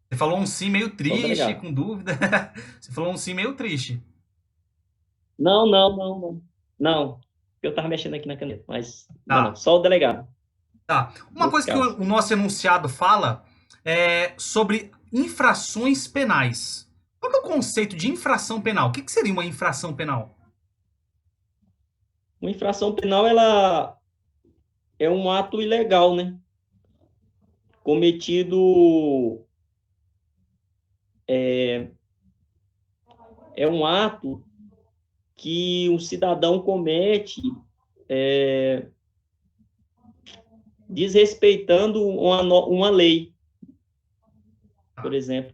Você falou um sim meio triste, com dúvida. Você falou um sim meio triste. Não. Eu estava mexendo aqui na caneta, mas tá. Não, só o delegado. Tá. Uma coisa que o nosso enunciado fala é sobre infrações penais. Qual é o conceito de infração penal? O que seria uma infração penal? Uma infração penal, ela é um ato ilegal, né? Cometido... É um ato que um cidadão comete desrespeitando uma lei, por exemplo.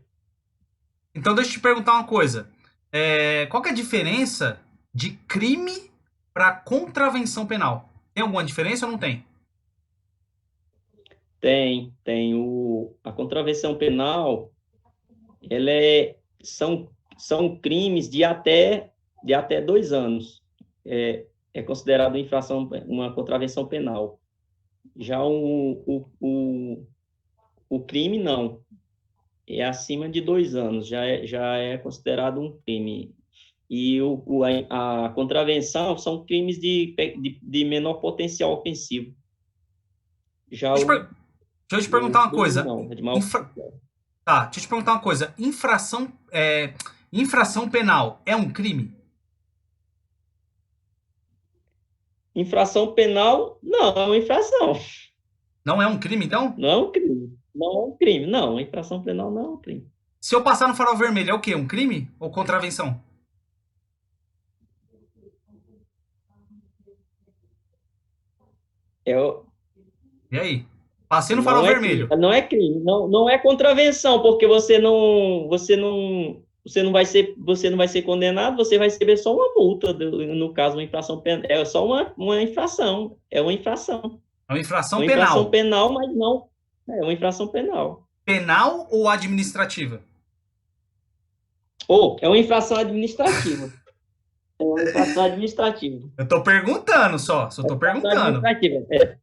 Então, deixa eu te perguntar uma coisa. Qual que é a diferença de crime para contravenção penal? Tem alguma diferença ou não tem? Tem. A contravenção penal, são crimes de até 2 anos. É considerado uma contravenção penal. Já o crime, não. É acima de 2 anos, já é considerado um crime. E a contravenção são crimes de menor potencial ofensivo. Deixa eu te perguntar uma coisa. Não, é de maior Tá, deixa eu te perguntar uma coisa. Infração penal é um crime? Infração penal, não, é uma infração. Não é um crime, então? Não é um crime. Não é um crime. Não, a infração penal não é um crime. Se eu passar no farol vermelho, é o quê? Um crime ou contravenção? É, E aí? Passei no farol não é crime, vermelho. não é crime, não, não é contravenção, porque você não vai ser condenado, você vai receber só uma multa, no caso, uma infração penal, é só uma infração, é É uma infração uma infração penal. penal, mas não, é uma infração penal. Penal ou administrativa? Ou é uma infração administrativa, é uma infração administrativa, Eu tô perguntando só tô infração perguntando. administrativa,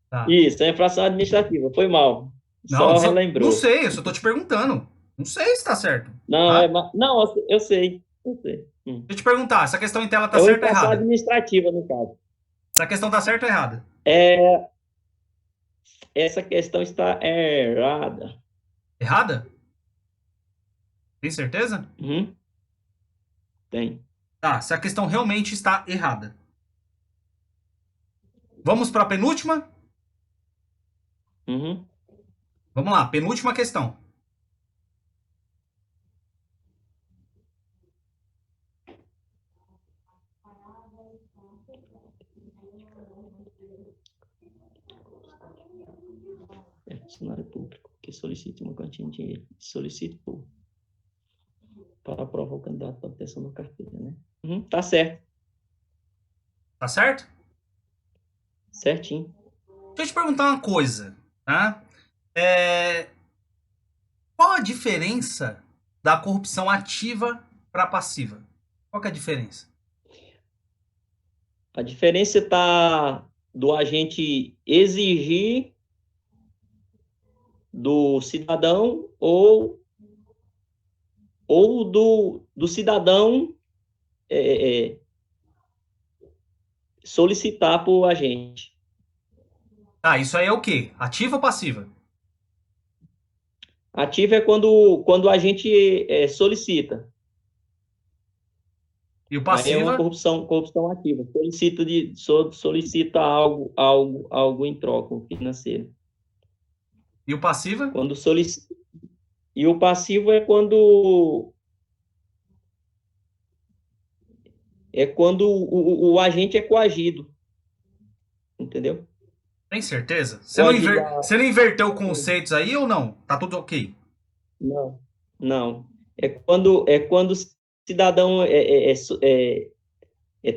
Tá. isso, é infração administrativa, foi mal, Não, só não relembrou. sei, eu só tô te perguntando. Não sei se tá certo. Não, Tá? não, eu sei. Deixa eu te perguntar, essa questão em tela tá É uma certa ou infração errada? administrativa, no caso. Essa questão tá certa ou errada? É, essa questão está errada. Errada? Tem certeza? Uhum, tem. Tá, se a questão realmente está errada. Vamos para a penúltima? Uhum. Vamos lá, penúltima questão. É funcionário público que solicite uma quantia de dinheiro. Solicite para aprovar o candidato para obtenção da carteira, né? Uhum, tá certo. Tá certo? Certinho. Deixa eu te perguntar uma coisa, tá? É, qual a diferença da corrupção ativa para passiva? Qual que é a diferença? A diferença está do agente exigir do cidadão ou do cidadão é, é, solicitar para o agente. Ah, isso aí é o quê? Ativa ou passiva? Ativo é quando a gente solicita. E o Aí é uma passiva? corrupção ativa. Solicita algo em troca, um financeiro. E o passiva? Quando solicita. E o passivo é quando o agente é coagido, entendeu? Tem certeza? Coagido Você não inverteu conceitos aí ou não? Tá tudo ok? não, não. É quando o cidadão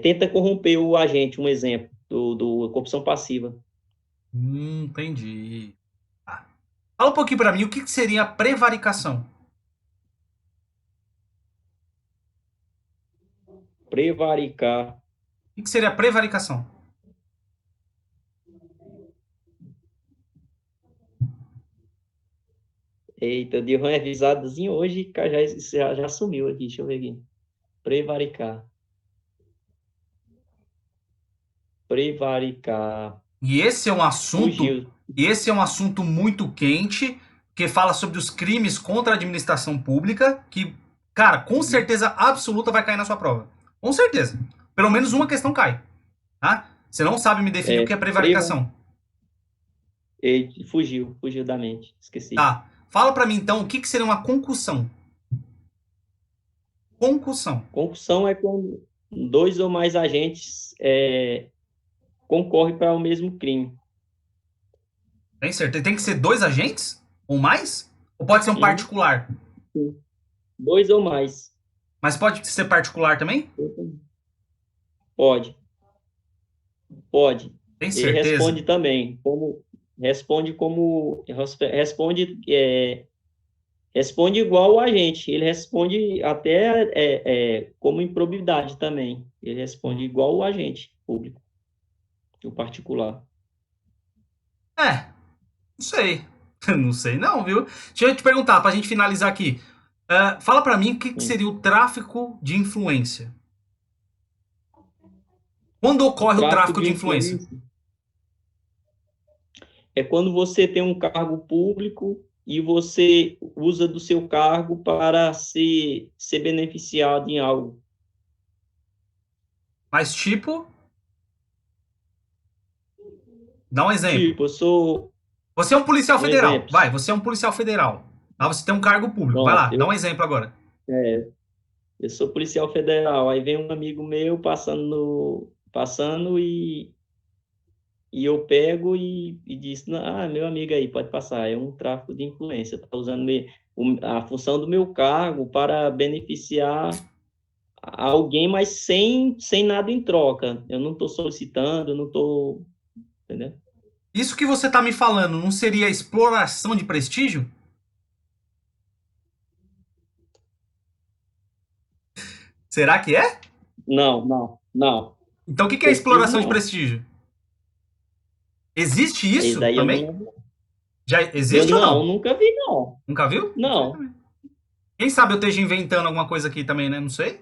tenta corromper o agente, um exemplo do corrupção passiva. Entendi. Tá. Fala um pouquinho pra mim, o que que seria prevaricação? Prevaricar. O que que seria prevaricação? Eita, eu dei uma revisadazinha hoje, cara, já sumiu aqui, deixa eu ver aqui. Prevaricar. Prevaricar. E esse é um assunto, Fugiu. e esse é um assunto muito quente, que fala sobre os crimes contra a administração pública, que, cara, com Uhum. certeza absoluta vai cair na sua prova. Com certeza. Pelo menos uma questão cai, tá? Você não sabe me definir o que é Preva. prevaricação. Fugiu da mente, esqueci. Tá. Fala pra mim então, o que que seria uma concussão? Concussão. Concussão é quando dois ou mais agentes concorrem para o mesmo crime. Tem certeza? Tem que ser dois agentes? Ou mais? Ou pode ser um Uhum. particular? Sim. Dois ou mais. Mas pode ser particular também? Pode, pode. Tem Ele certeza? responde também, responde igual o agente. Ele responde até como improbidade também. Ele responde igual o agente público, o particular. É, não sei. Não sei não, viu? Deixa eu te perguntar, pra gente finalizar aqui. Fala pra mim o que que Sim. seria o tráfico de influência. Quando O ocorre o tráfico tráfico de de influência? influência é quando você tem um cargo público e você usa do seu cargo para ser beneficiado em algo. Mas tipo, dá um exemplo. Tipo, eu sou. Você é um policial Um federal. exemplo. Vai, você é um policial federal. Lá você tem um cargo público. Vai Pronto, lá, dá um exemplo agora. é, eu sou policial federal. Aí vem um amigo meu passando e eu pego e disse, meu amigo aí, pode passar. É um tráfico de influência. Está usando a função do meu cargo para beneficiar alguém, mas sem nada em troca. Eu não estou solicitando, eu não estou, entendeu? Isso que você tá me falando não seria exploração de prestígio? Será que é? Não, não, não. Então o que é Prestígio exploração de não. prestígio? Existe Esse isso daí eu também? não, Já eu existe ou não, não? nunca vi, não. Nunca viu? Não sei Não. também. Quem sabe eu esteja inventando alguma coisa aqui também, né? Não sei.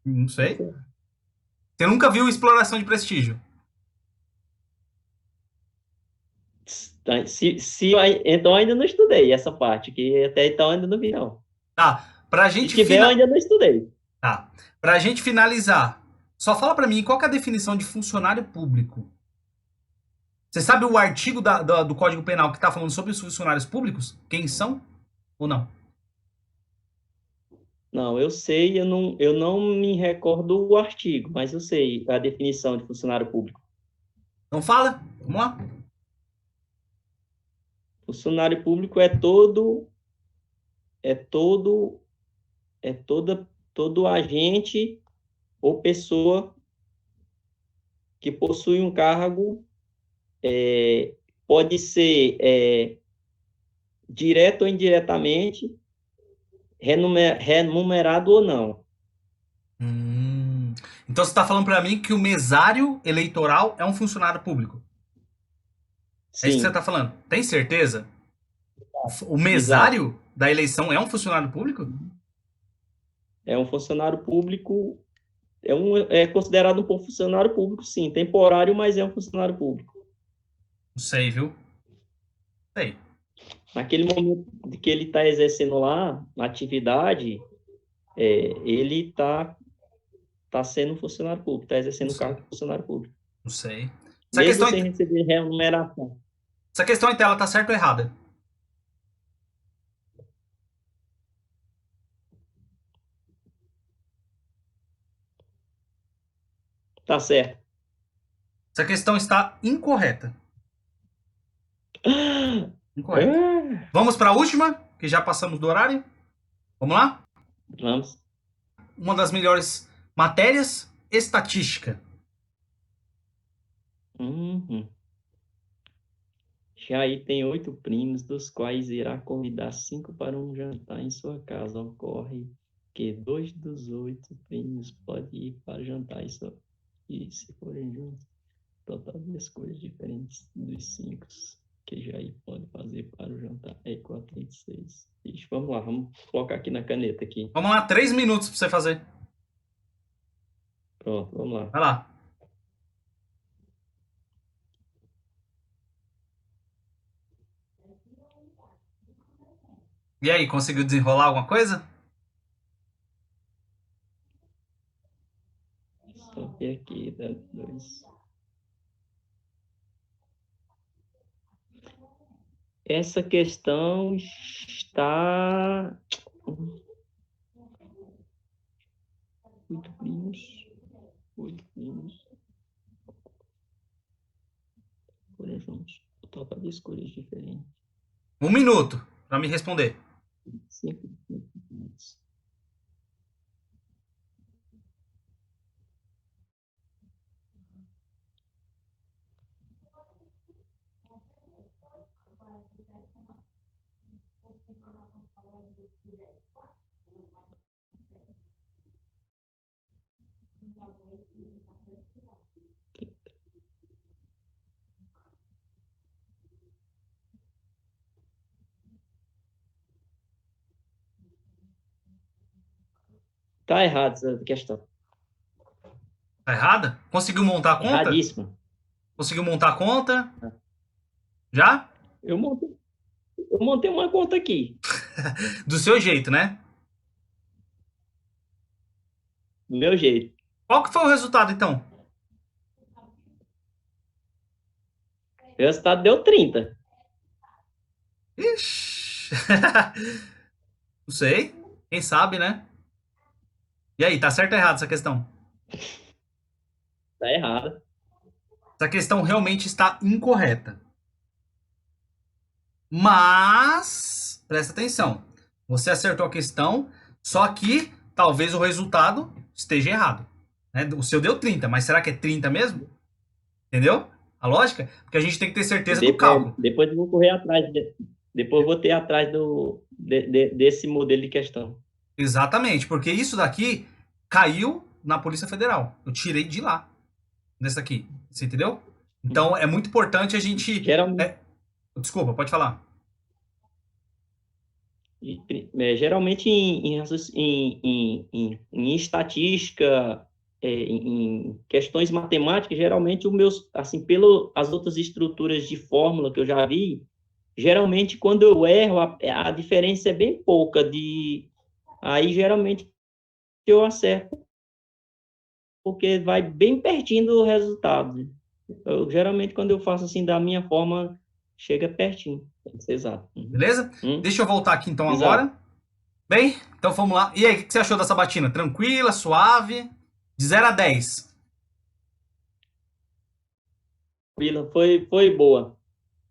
Não sei. Você nunca viu exploração de prestígio? Então eu ainda não estudei essa parte, que até então eu ainda não vi, não. Tá. Se tiver, eu ainda não estudei. Tá. Pra gente finalizar, só fala pra mim qual que é a definição de funcionário público. Você sabe o artigo do Código Penal que tá falando sobre os funcionários públicos? Quem são ou não? Não, eu sei, eu não me recordo o artigo, mas eu sei a definição de funcionário público. Não fala? Vamos lá. Funcionário público é todo agente ou pessoa que possui um cargo, pode ser direto ou indiretamente, remunerado ou não. Hum. Então você está falando para mim que o mesário eleitoral é um funcionário público? É isso que você Sim, está falando? Tem certeza? O exato. mesário da eleição é um funcionário público? É um funcionário público, é considerado um funcionário público, sim, temporário, mas é um funcionário público. Não sei, viu? Sei. Naquele momento de que ele está exercendo lá a atividade, ele tá sendo um funcionário público, está Não exercendo o sei. cargo de funcionário público, Não sei. Essa mesmo questão, sem receber remuneração. essa questão em tela tá certa ou errada? Tá certo. Essa questão está incorreta. Incorreta. Ah, Vamos para a última, que já passamos do horário. Vamos lá? vamos. Uma das melhores matérias, estatística. Uhum. Jair tem 8 primos, dos quais irá convidar 5 para um jantar em sua casa. Ocorre que 2 dos 8 primos podem ir para jantar e se forem juntos, total de escolhas diferentes dos 5 que Jair pode fazer para o jantar é igual a 36. Ixi, vamos lá, vamos colocar aqui na caneta aqui. Vamos lá, 3 minutos para você fazer. Pronto, vamos lá. Vai lá. E aí, conseguiu desenrolar alguma coisa? Só ver aqui, dá 2. Essa questão está 8 primos, 8 primos, foram juntos. O total de escolhas diferentes. 1 minuto para me responder. 5 primos. Tá errado essa questão. Tá errada? Conseguiu montar a conta? Erradíssima. Conseguiu montar a conta? Já? Eu montei, eu montei uma conta aqui, Do seu jeito, né? do meu jeito. Qual que foi o resultado, então? O resultado deu 30. Ixi. Não sei. Quem sabe, né? E aí, tá certo ou errado essa questão? Tá errado. Essa questão realmente está incorreta. Mas, presta atenção. Você acertou a questão, só que talvez o resultado esteja errado. Né? O seu deu 30, mas será que é 30 mesmo? Entendeu? A lógica? Porque a gente tem que ter certeza do cálculo. Depois eu vou correr atrás. Depois eu vou ter atrás desse modelo de questão. Exatamente, porque isso daqui caiu na Polícia Federal. Eu tirei de lá, desse daqui. Você entendeu? Então é muito importante a gente. Geralmente, Desculpa, pode falar. geralmente em estatística, em questões matemáticas, geralmente os meus, assim, pelo as outras estruturas de fórmula que eu já vi, geralmente quando eu erro, a diferença é bem pouca aí geralmente eu acerto, porque vai bem pertinho do resultado. Geralmente quando eu faço assim da minha forma, chega pertinho, tem que ser exato. Beleza? Deixa eu voltar aqui então Exato. agora. Bem, então vamos lá. E aí, o que você achou da sabatina? Tranquila, suave? De 0 a 10. Foi boa.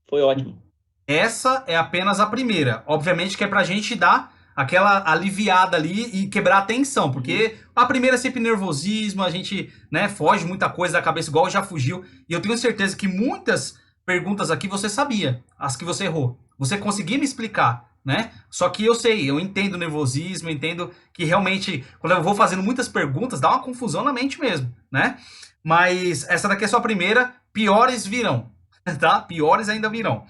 Foi ótimo. Essa é apenas a primeira. Obviamente que é pra gente dar aquela aliviada ali e quebrar a tensão, porque a primeira é sempre nervosismo, a gente, né, foge muita coisa da cabeça, igual já fugiu. E eu tenho certeza que muitas perguntas aqui você sabia, as que você errou. Você conseguia me explicar, né? Só que eu sei, eu entendo o nervosismo, eu entendo que realmente, quando eu vou fazendo muitas perguntas, dá uma confusão na mente mesmo, né? Mas essa daqui é só a primeira, piores virão, tá? Piores ainda virão.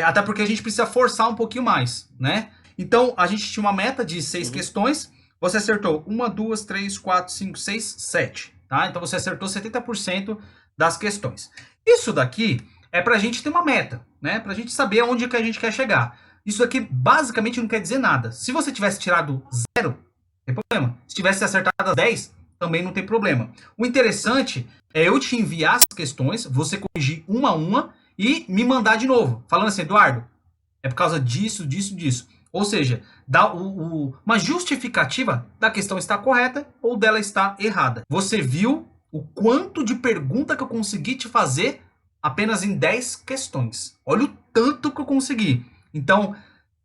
Até porque a gente precisa forçar um pouquinho mais, né? Então, a gente tinha uma meta de 6 questões. Você acertou 1, 2, 3, 4, 5, 6, 7. Tá? Então, você acertou 70% das questões. Isso daqui é pra gente ter uma meta, né? Pra gente saber onde que a gente quer chegar. Isso aqui basicamente não quer dizer nada. Se você tivesse tirado 0, não tem problema. Se tivesse acertado as 10, também não tem problema. O interessante é eu te enviar as questões, você corrigir uma a uma e me mandar de novo, falando assim, Eduardo, é por causa disso, disso, disso. Ou seja, dá uma justificativa da questão estar correta ou dela estar errada. Você viu o quanto de pergunta que eu consegui te fazer apenas em 10 questões. Olha o tanto que eu consegui. Então,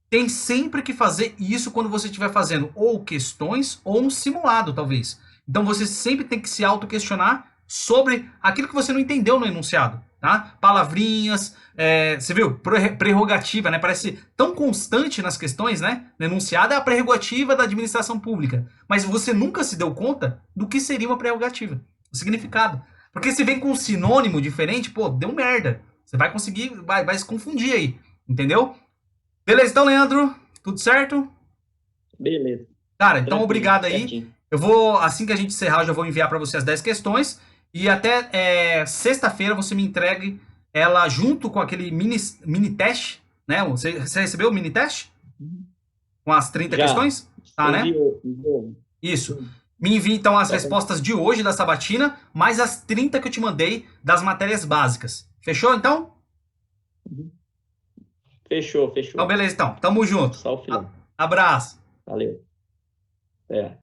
tem sempre que fazer isso quando você estiver fazendo ou questões ou um simulado, talvez. Então você sempre tem que se auto-questionar sobre aquilo que você não entendeu no enunciado. Tá? Palavrinhas, você viu? Prerrogativa, né? Parece tão constante nas questões, né? No enunciado é a prerrogativa da administração pública. Mas você nunca se deu conta do que seria uma prerrogativa, o significado. Porque se vem com um sinônimo diferente, pô, deu merda. Você vai conseguir, vai se confundir aí, entendeu? Beleza, então, Leandro, tudo certo? Beleza. Cara, então Tranquilo, obrigado aí. certinho. Eu vou, assim que a gente encerrar, eu já vou enviar para você as 10 questões. E até sexta-feira você me entregue ela junto com aquele mini teste, né? Você recebeu o mini teste? Com as 30 Já. questões? Tá, né? Enviou. Isso. Me envie então as Tá bom. respostas de hoje da sabatina, mais as 30 que eu te mandei das matérias básicas. Fechou, então? Fechou. Então, beleza, então. Tamo junto. Só o filé. Abraço. Valeu. É.